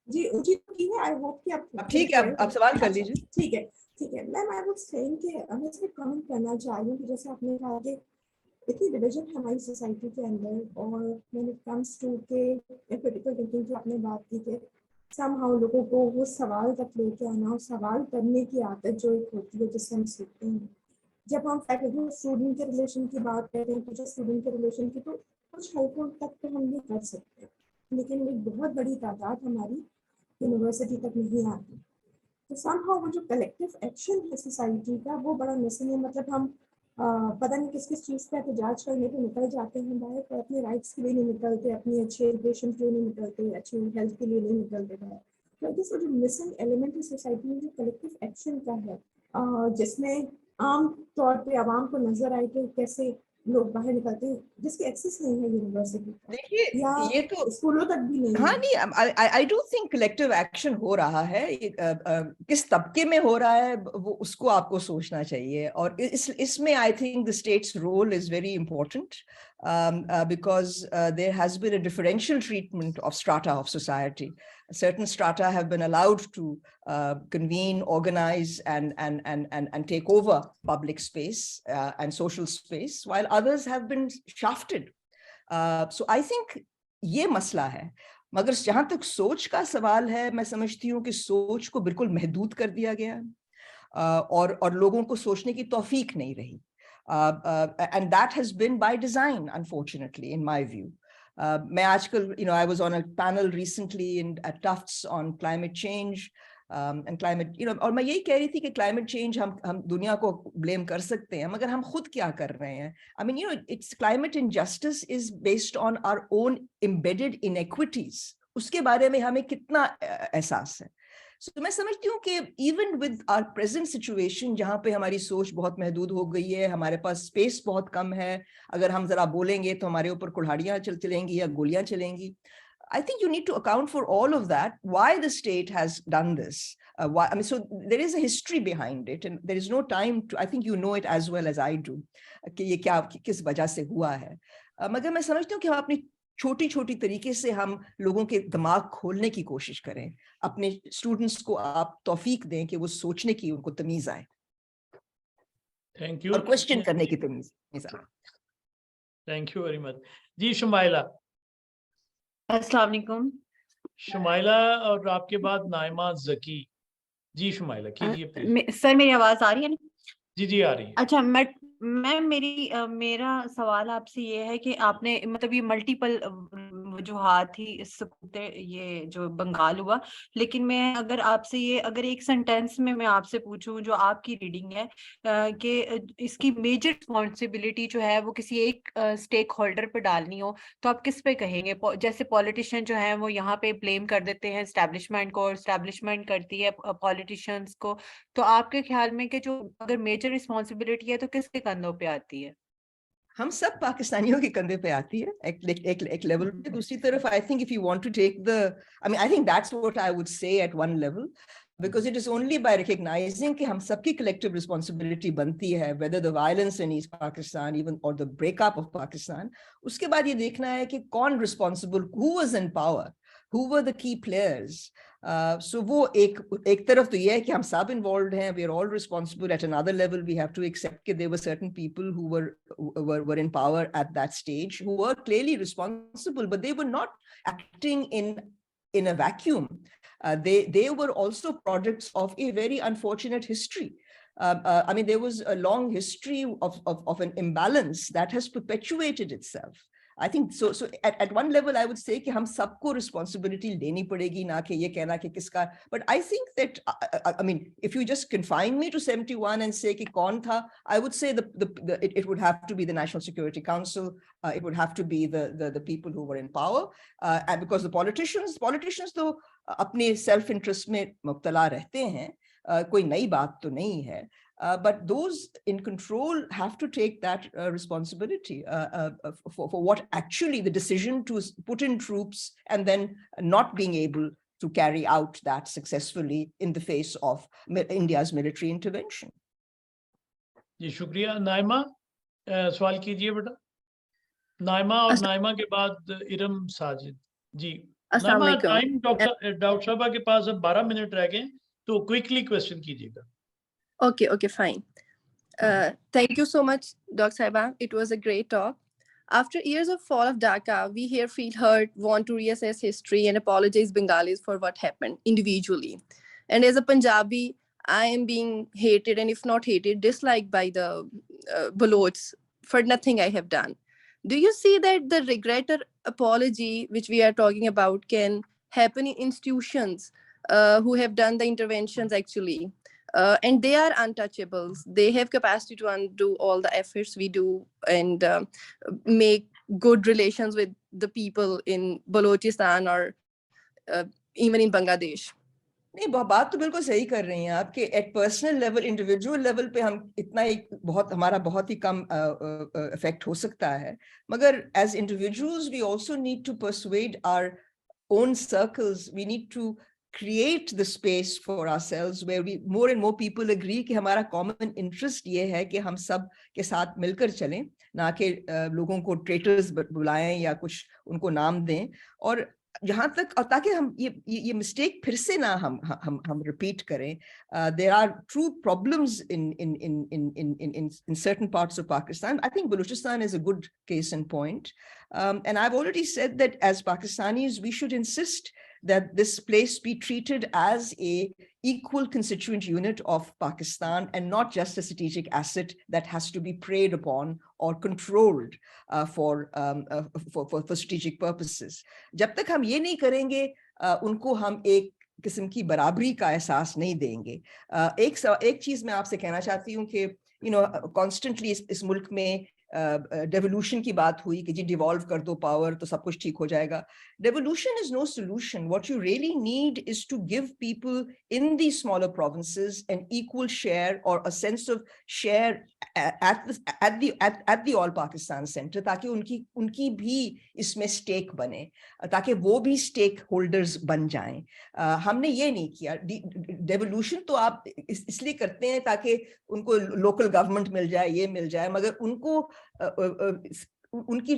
जी ऊंची की है। आई होप कि आप ठीक है, आप सवाल कर लीजिए। ठीक है ठीक है। मैम आई वाज सेइंग कि मैं इसमें कमेंट करना चाह रही हूँ कि जैसे आपने कहा कि इतनी डिवीजन है हमारी सोसाइटी के अंदर, और व्हेन इट कम्स टू के क्रिटिकल थिंकिंग की आपने बात की कि समहाउ लोगों को वो सवाल तक लेके आना और सवाल करने की आदत जो एक होती है जिससे हम सीखते हैं। जब हम फैकल्टी स्टूडेंट के रिलेशन की बात करते हैं, टीचर स्टूडेंट के रिलेशन की, तो कुछ हल्कों तक तो हम ये कर सकते हैं, लेकिन एक बहुत बड़ी तादाद हमारी यूनिवर्सिटी तक नहीं आती। तो समहाउ वो जो कलेक्टिव एक्शन है सोसाइटी का वो बड़ा मिसिंग है। मतलब हम पता नहीं किस किस चीज़ पे एहतजाज करने तो निकल जाते हैं बाहर, पर अपने राइट्स के लिए नहीं निकलते, अपनी अच्छी एजुकेशन के लिए नहीं निकलते, अच्छी हेल्थ के लिए नहीं निकलते बाहर। तो आई गेस वो जो मिसिंग एलिमेंट है सोसाइटी में जो कलेक्टिव एक्शन का है, जिसमें आम तौर पे आवाम को नजर आए कि कैसे लोग बाहर निकलते हैं, जिसके एक्सेस नहीं है यूनिवर्सिटी का, देखिए या ये तो स्कूलों तक भी नहीं हाँ है। नहीं, I do think collective action हो रहा है। किस तबके में हो रहा है वो उसको आपको सोचना चाहिए, और इसमें I think the state's role is very important, because there has been a differential treatment of strata of society. Certain strata have been allowed to convene, organize, and take over public space and social space, while others have been shafted. So I think ये मसला है। मगर जहां तक सोच का सवाल है, मैं समझती हूँ कि सोच को बिल्कुल महदूद कर दिया गया और लोगों को सोचने की तौफीक नहीं रही, and that has been by design, unfortunately, in my view. मैं आजकल, I was on a panel recently at Tufts on climate change and climate, और मैं यही कह रही थी कि climate change हम दुनिया को blame कर सकते हैं, मगर हम खुद क्या कर रहे हैं? I mean, it's climate injustice is based on our own embedded inequities. उसके बारे में हमें कितना एहसास है? So मैं समझती हूँ कि even with our present situation, जहाँ पे हमारी सोच बहुत महदूद हो गई है, हमारे पास स्पेस बहुत कम है, अगर हम जरा बोलेंगे तो हमारे ऊपर कुल्हाड़ियाँ चलेंगी या गोलियाँ चलेंगी. I think you need to account for all of that, why the state has done this. Why, I mean, so there is a history behind it, and there is no time to, I think you know it as well as I do, कि ये क्या किस वजह से हुआ है. मगर मैं समझती हूँ कि हम अपनी छोटी छोटी तरीके से हम लोगों के दिमाग खोलने की कोशिश करें, अपने स्टूडेंट्स को आप तौफीक दें कि वो सोचने की उनको तमीज आए, थैंक यू, और क्वेश्चन करने की तमीज आए. Thank you very much. जी शुमाइला। अस्सलाम वालेकुम। शुमाइला और आपके बाद नाइमा जकी। जी शुमाइला कीजिए प्लीज। सर मेरी आवाज आ रही है ना? जी जी आ रही है। अच्छा, मेरा सवाल आपसे ये है कि आपने मतलब ये मल्टीपल वजूहात थी इस ये जो बंगाल हुआ, लेकिन मैं अगर एक सेंटेंस में मैं आपसे पूछूं जो आपकी रीडिंग है कि इसकी मेजर रिस्पॉन्सिबिलिटी जो है वो किसी एक स्टेक होल्डर पे डालनी हो, तो आप किस पे कहेंगे? जैसे पॉलिटिशियन जो है वो यहाँ पे ब्लेम कर देते हैं एस्टैब्लिशमेंट को, और एस्टैब्लिशमेंट करती है पॉलिटिशियंस को, तो आपके ख्याल में कि जो अगर मेजर रिस्पॉन्सिबिलिटी है तो किसके कंधों पे आती है? हम सब पाकिस्तानियों के कंधे पे आती है एक लेवल पे. दूसरी तरफ I think if you want to take I think that's what I would say at one level, because it is only by recognizing कि हम सबकी collective responsibility बनती है, whether the violence in East Pakistan even or the breakup of Pakistan, उसके बाद ये देखना है कि कौन responsible, who was in power, who were the key players. So वो एक तरफ तो ये है कि हम सब involved हैं, we are all responsible. At another level we have to accept that there were certain people who were in power at that stage who were clearly responsible, but they were not acting in a vacuum. They were also products of a very unfortunate history. I mean, there was a long history of an imbalance that has perpetuated itself. I think so at one level I would say कि हम सबको responsibility लेनी पड़ेगी, ना कि ये कहना कि किसका, but I think that I mean if you just confine me to 71 and say कि कौन था, I would say it would have to be the National Security Council, it would have to be the people who were in power, and because the politicians तो अपने self interest में मुब्तला रहते हैं, कोई नई बात तो नहीं है. But those in control have to take that responsibility for what actually the decision to put in troops and then not being able to carry out that successfully in the face of India's military intervention. जी शुक्रिया. नाइमा सवाल कीजिए बेटा. नाइमा और नाइमा के बाद इरम साजिद. जी Naima, time doctor साहबा के पास अब 12 मिनट रह गए, तो क्विकली क्वेश्चन कीजिएगा. Okay, fine. Thank you so much, Dr. Saiba. It was a great talk. After years of fall of Dhaka, we here feel hurt, want to reassess history and apologize Bengalis for what happened individually. And as a Punjabi, I am being hated, and if not hated, disliked by the Balochs for nothing I have done. Do you see that the regret or apology which we are talking about can happen in institutions who have done the interventions actually? And they are untouchables. They have capacity to undo all the efforts we do and make good relations with the people in Balochistan or even in Bangladesh. नहीं, बात तो बिल्कुल सही कर रही हैं आप कि eight personal level, individual level पे हम इतना हमारा बहुत ही कम इफेक्ट हो सकता है, मगर as individuals we also need to persuade our own circles. We need to create the space for ourselves where we more and more people agree कि हमारा common interest ये है कि हम सब के साथ मिलकर चलें, ना कि लोगों को traitors बुलाएं या कुछ उनको नाम दें, और जहां तक ताकि हम ये mistake फिर से ना हम repeat करें. There are true problems in certain parts of Pakistan. I think Balochistan is a good case in point, and I've already said that as Pakistanis we should insist that this place be treated as a equal constituent unit of Pakistan and not just a strategic asset that has to be preyed upon or controlled for strategic purposes. जब तक हम ये नहीं करेंगे, उनको हम एक किस्म की बराबरी का एहसास नहीं देंगे. एक चीज मैं आपसे कहना चाहती हूँ कि constantly इस मुल्क में devolution की बात हुई कि जी devolve कर दो power तो सब कुछ ठीक हो जाएगा. Devolution is no solution. What you really need is to give people in these smaller provinces an equal share or a sense of share at the All Pakistan Center, ताकि उनकी भी इसमें stake बने, ताकि वो भी stakeholders बन जाएं. हमने ये नहीं किया. Devolution तो आप इसलिए करते हैं ताकि उनको local government मिल जाए, ये मिल जाए, मगर उनको उनकी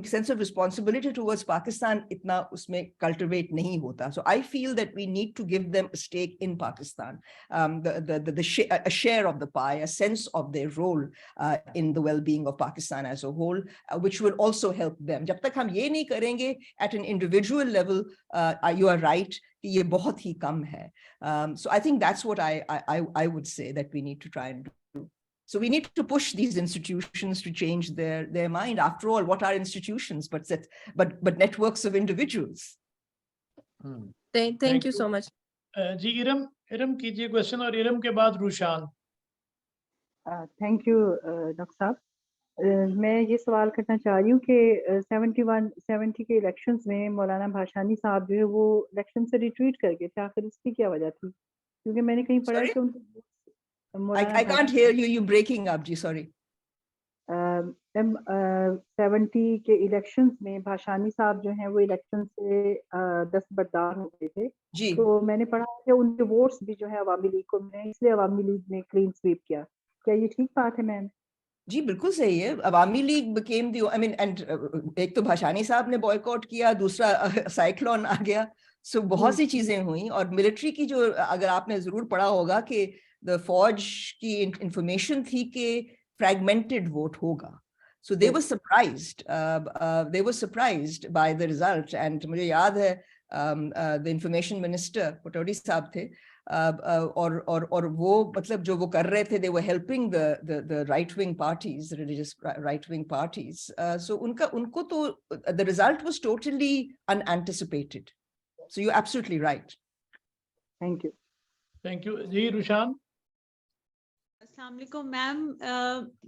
sense of responsibility towards Pakistan इतना उसमें cultivate नहीं होता. So I feel that we need to give them a stake in Pakistan, a share of the pie, a sense of their role in the well-being of Pakistan as a whole, which will also help them. जब तक हम ये नहीं करेंगे at an individual level, you are right, कि ये बहुत ही कम है. So I think that's what I would say that we need to try and do. So we need to push these institutions to change their mind. After all, what are institutions but networks of individuals? Thank you so much. जी इरम कीजिए question, और इरम के बाद Rushan. Thank you doctor साहब. मैं ये सवाल करना चाह रही हूँ कि 70 के इलेक्शंस में मौलाना भाषानी साहब जो है वो इलेक्शन से रिट्रीट कर गए थे. आखिर इसकी क्या वजह थी? क्योंकि मैंने कहीं पढ़ा है कि उनको I can't hear you. You're breaking up, ji. Sorry. 70 के इलेक्शंस में भाषानी साहब जो हैं वो इलेक्शन से दस्तबरदार हो गए थे जी. तो मैंने पढ़ा कि उनके वोट्स भी जो है अवामी लीग को मिले, इसलिए अवामी लीग ने क्लीन स्वीप किया. क्या ये ठीक बात है मैम? जी बिल्कुल सही है. अवामी league became the, I mean, and एक तो भाषानी साहब ने बॉयकॉट किया, दूसरा साइक्लोन आ गया. So बहुत सी चीजें हुई, और मिलिट्री की जो अगर आपने जरूर पढ़ा होगा कि the फौज की इंफॉर्मेशन थी कि fragmented vote होगा. So they were surprised. They were surprised by the result. And मुझे याद है the information minister पटौड़ी साहब थे, और वो मतलब जो वो कर रहे थे, they were helping the right wing parties, religious right wing parties. So उनको तो the result was totally unanticipated. So you're absolutely right. Thank you. Thank you. जी रुशान. अस्सलाम वालेकुम मैम,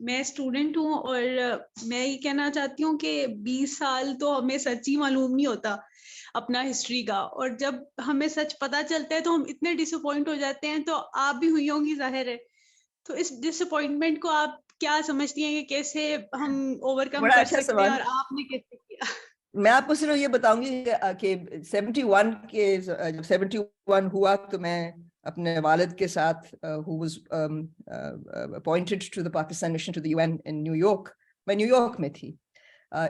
मैं स्टूडेंट हूँ और मैं ये कहना चाहती हूँ कि 20 साल तो हमें सच ही मालूम नहीं होता अपना हिस्ट्री का, और जब हमें सच पता चलता है तो हम इतने डिसअपॉइंट हो जाते हैं। तो आप भी हुई होंगी जाहिर है, तो इस डिसअपॉइंटमेंट को आप क्या समझती हैं कि कैसे हम ओवरकम कर सकते हैं और आपने कैसे किया? मैं आपको सिर्फ ये बताऊंगी कि 71 के जब 71 हुआ तो मैं अपने वालिद के साथ who was appointed to the Pakistan mission to the UN in New York, मैं न्यूयॉर्क में थी.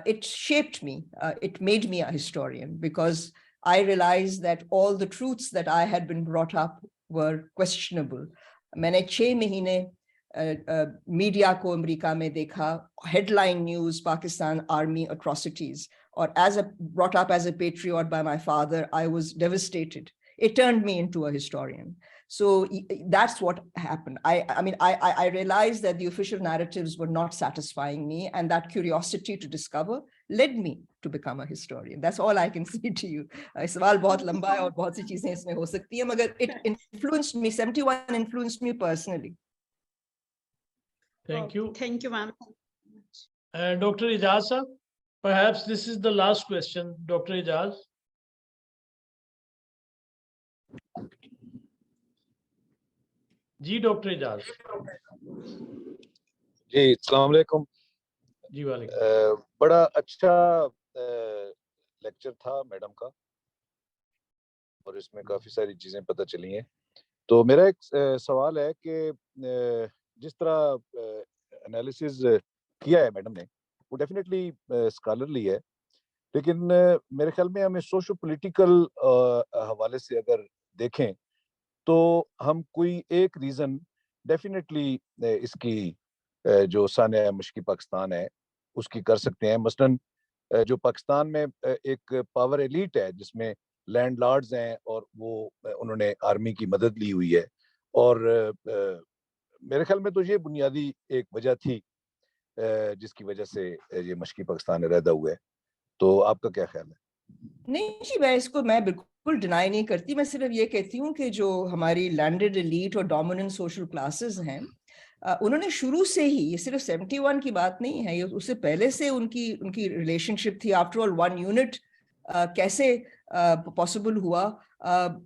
It shaped me, it made me a historian, because I realized that all the truths that I had been brought up were questionable. मैंने 6 महीने media को America में देखा, headline news, Pakistan army atrocities, or brought up as a patriot by my father, I was devastated. It turned me into a historian. So that's what happened. I realized that the official narratives were not satisfying me, and that curiosity to discover led me to become a historian. That's all I can say to you. सवाल बहुत लंबा है और बहुत सी चीजें इसमें हो सकती हैं, मगर it influenced me. 71 influenced me personally. Thank you. Thank you, ma'am. Dr. Ijaz sir, perhaps this is the last question. Dr. Ijaz. Ji doctor Ijaz. जी अस्सलाम वालेकुम. जी वालेकुम. बड़ा अच्छा लेक्चर था मैडम का और इसमें काफी सारी चीजें पता चली हैं. तो मेरा एक सवाल है कि जिस तरह एनालिसिस किया है मैडम ने वो डेफिनेटली स्कॉलरली है, लेकिन मेरे ख्याल में हमें सोशो पॉलिटिकल हवाले से अगर देखें तो हम कोई एक रीजन डेफिनेटली इसकी जो सानिया मुश्किल पाकिस्तान है उसकी कर सकते हैं. मसलन जो पाकिस्तान में एक पावर एलीट है जिसमें लैंडलॉर्ड्स हैं और वो उन्होंने आर्मी की मदद ली हुई है, और मेरे ख्याल में तो ये बुनियादी एक वजह थी जिसकी वजह से ये मुश्किल पाकिस्तान रहता हुआ है. तो आपका क्या ख्याल है? नहीं जी, मैं बिल्कुल डिनाई नहीं करती. मैं सिर्फ ये कहती हूँ कि जो हमारी लैंडेड एलीट और डोमिनेंट सोशल क्लासेस हैं, उन्होंने शुरू से ही, ये सिर्फ 71 की बात नहीं है, ये उससे पहले से उनकी रिलेशनशिप थी. आफ्टर ऑल 1 यूनिट कैसे पॉसिबल हुआ?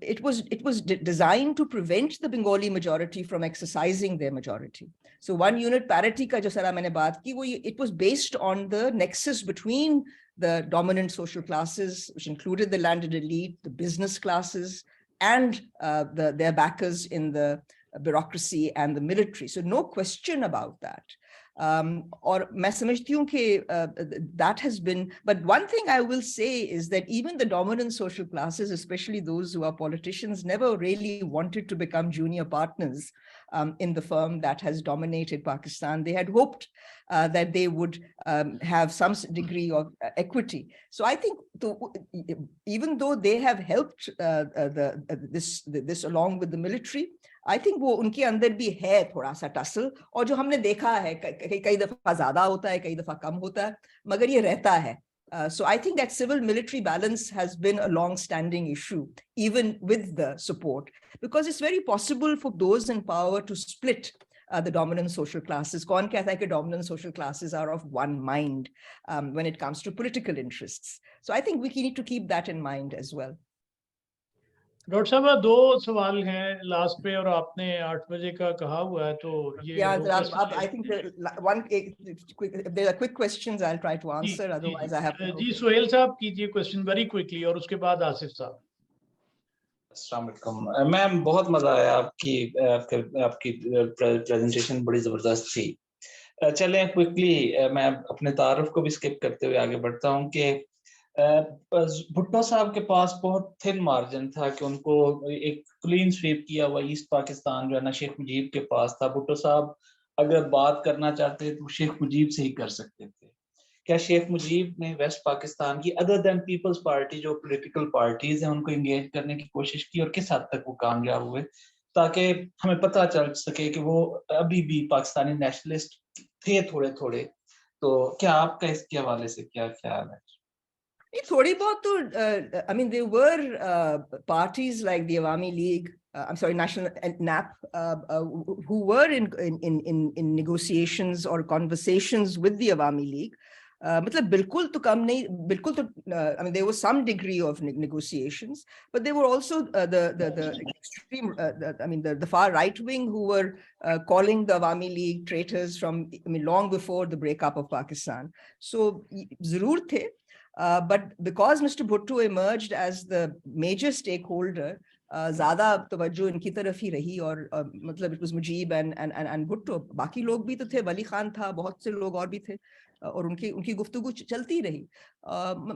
It was designed to prevent the Bengali majority from exercising their majority. So 1 unit parity का जो सारा मैंने बात की, वो it was based on the nexus between the dominant social classes, which included the landed elite, the business classes, and their backers in the bureaucracy and the military. So no question about that. और मैं समझती हूँ कि that has been, but one thing I will say is that even the dominant social classes, especially those who are politicians, never really wanted to become junior partners in the firm that has dominated Pakistan. They had hoped that they would have some degree of equity. So I think even though they have helped this along with the military, I think वो उनके अंदर भी है थोड़ा सा tussle, और जो हमने देखा है कई दफा ज्यादा होता है, कई दफा कम होता है, मगर ये रहता है. So I think that civil military balance has been a long standing issue, even with the support, because it's very possible for those in power to split the dominant social classes. कौन कहता है कि dominant social classes are of one mind when it comes to political interests? So I think we need to keep that in mind as well. Doctor साहब 2 सवाल हैं last पे, और आपने 8 बजे का कहा हुआ है, तो ये I think there are quick questions I'll try to answer, otherwise I have to जी सुहेल साहब कीजिए क्वेश्चन वेरी क्विकली, और उसके बाद आसिफ साहब. अस्सलाम वालेकुम मैम, बहुत मजा आया आपकी प्रेजेंटेशन बड़ी जबरदस्त थी. चलें क्विकली मैं अपने तारुफ को भी स्किप करते हुए आगे बढ़ता हूँ कि भुट्टो साहब के पास बहुत थिन मार्जिन था कि उनको एक क्लीन स्वीप किया हुआ ईस्ट पाकिस्तान जो है ना शेख मुजीब के पास था. भुट्टो साहब अगर बात करना चाहते तो शेख मुजीब से ही कर सकते थे, क्या शेख मुजीब ने वेस्ट पाकिस्तान की अदर देन पीपल्स पार्टी जो पॉलिटिकल पार्टीज हैं उनको एंगेज करने की कोशिश की और किस हद तक वो कामयाब हुए, ताकि हमें पता चल सके कि वो अभी भी पाकिस्तानी नेशनलिस्ट थे थोड़े थोड़े। तो क्या आपका इसके हवाले से क्या ख्याल है? थोड़ी बहुत तो I mean there were parties like the Awami League, I'm sorry, National NAP, who were in negotiations or conversations with the Awami League. मतलब बिल्कुल तो कम नहीं, बिल्कुल तो I mean there was some degree of negotiations, but there were also the extreme I mean the far right wing who were calling the Awami League traitors from I mean long before the breakup of Pakistan. So जरूर थे. But because Mr. Bhutto emerged as the major stakeholder, ज़्यादा तवज्जो इनकी तरफ ही रही और मतलब it was Mujib and Bhutto. बाकी लोग भी तो थे, वली खान था, बहुत से लोग और भी थे और उनकी गुफ्तगू चलती रही.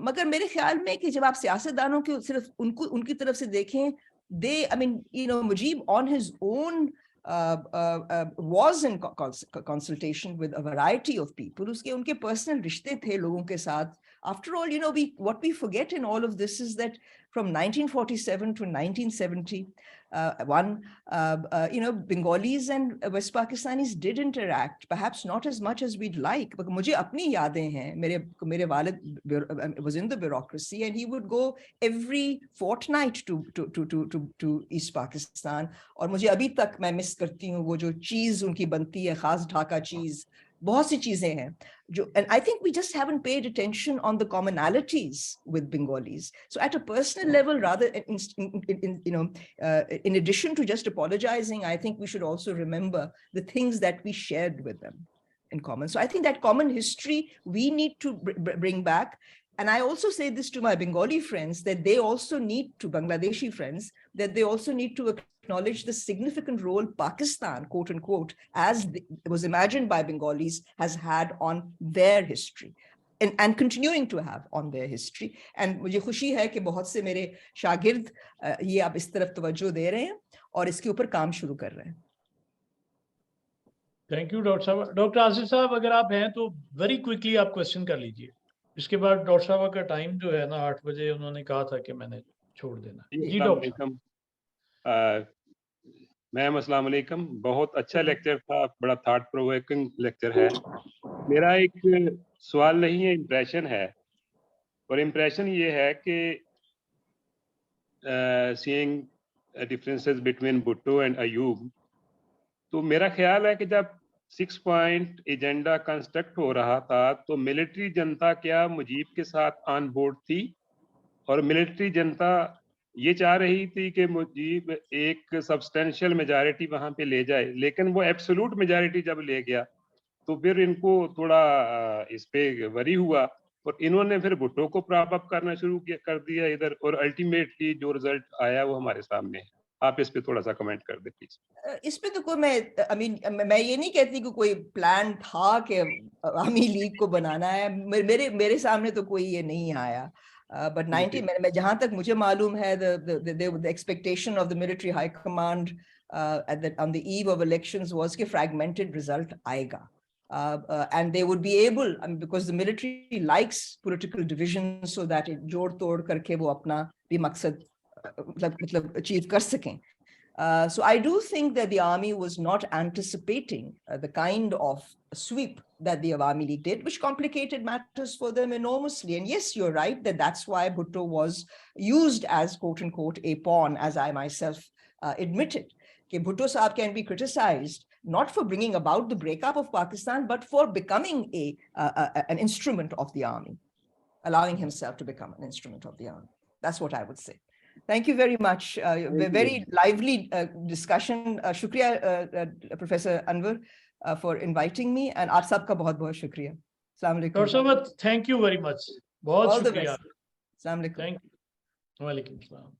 मगर मेरे ख्याल में कि जब आप सियासतदानों के सिर्फ उनकी तरफ से देखें, they I mean you know Mujib on his own was in consultation with a variety of people. उनके personal रिश्ते थे लोगों के साथ. After all, you know, what we forget in all of this is that from 1947 to 1971, you know, Bengalis and West Pakistanis did interact, perhaps not as much as we'd like. But मुझे अपनी यादें हैं. मेरे वालिद was in the bureaucracy, and he would go every fortnight to East Pakistan. और मुझे अभी तक मैं मिस करती हूँ वो जो चीज़ उनकी बनती है, खास ढाका चीज़. बहुत सी चीजें हैं जो, and I think we just haven't paid attention on the commonalities with Bengalis. So at a personal level, rather you know, in addition to just apologizing, I think we should also remember the things that we shared with them in common. So I think that common history we need to bring back. And I also say this to my Bengali friends, that they also need to, Bangladeshi friends, that they also need to acknowledge the significant role Pakistan, quote unquote, as it was imagined by Bengalis, has had on their history and continuing to have on their history. And मुझे खुशी है कि बहुत से मेरे शागिर्द ये आप इस तरफ तवज्जो दे रहे हैं और इसके ऊपर काम शुरू कर रहे हैं. थैंक यू डॉक्टर साहब. डॉक्टर आसिफ साहब अगर आप हैं तो वेरी क्विकली आप क्वेश्चन कर लीजिए. इसके बाद डॉक्टर साहब का टाइम जो है ना 8 बजे उन्होंने कहा था कि मैंने छोड़ देना. जी डॉक्टर. मैम अस्सलाम वालेकुम. बहुत अच्छा लेक्चर था, बड़ा थॉट प्रोवोकिंग लेक्चर है. मेरा एक सवाल नहीं है, इम्प्रेशन है. और इम्प्रेशन ये है कि seeing differences between Bhutto and Ayub, तो मेरा ख्याल है कि जब 6 पॉइंट एजेंडा कंस्ट्रक्ट हो रहा था तो मिलिट्री जनता क्या मुजीब के साथ ऑन बोर्ड थी, और मिलिट्री जनता ये चाह रही थी कि मुजीब एक सब्सटेंशियल मेजॉरिटी वहां पे ले जाए, लेकिन वो एब्सोल्यूट मेजॉरिटी जब ले गया तो फिर इनको थोड़ा इस पे वरी हुआ और इन्होंने फिर भुट्टो को प्रॉप अप करना शुरू कर दिया इधर, और अल्टीमेटली जो रिजल्ट आया वो हमारे सामने है. आप इस पे थोड़ा सा कमेंट कर दे प्लीज. इस पे तो कोई मैं ये नहीं कहती कि कोई प्लान था कि अवामी लीग को बनाना है. मेरे सामने तो कोई ये नहीं आया. But 90 मैं जहां तक मुझे मालूम है the expectation of the military high command on the eve of elections was कि fragmented result आएगा. And they would be able, I mean, because the military likes political division so that it जोड़ तोड़ करके वो अपना भी मकसद मतलब achieve कर सकें. So I do think that the army was not anticipating the kind of sweep that the Awami League did, which complicated matters for them enormously. And yes, you're right that that's why Bhutto was used as quote unquote a pawn, as I myself admitted. Okay, Bhutto Saab can be criticized not for bringing about the breakup of Pakistan, but for becoming an instrument of the army, allowing himself to become an instrument of the army. That's what I would say. Thank you very much. Very lively discussion. Shukriya, Professor Anwar, for inviting me. And aap sabka bahut bahut shukriya. Assalamu alaikum. Dr. Samad, thank you very much. Bahut All the shukriya. best. Assalamu alaikum. Thank you. Wa alaikum assalam.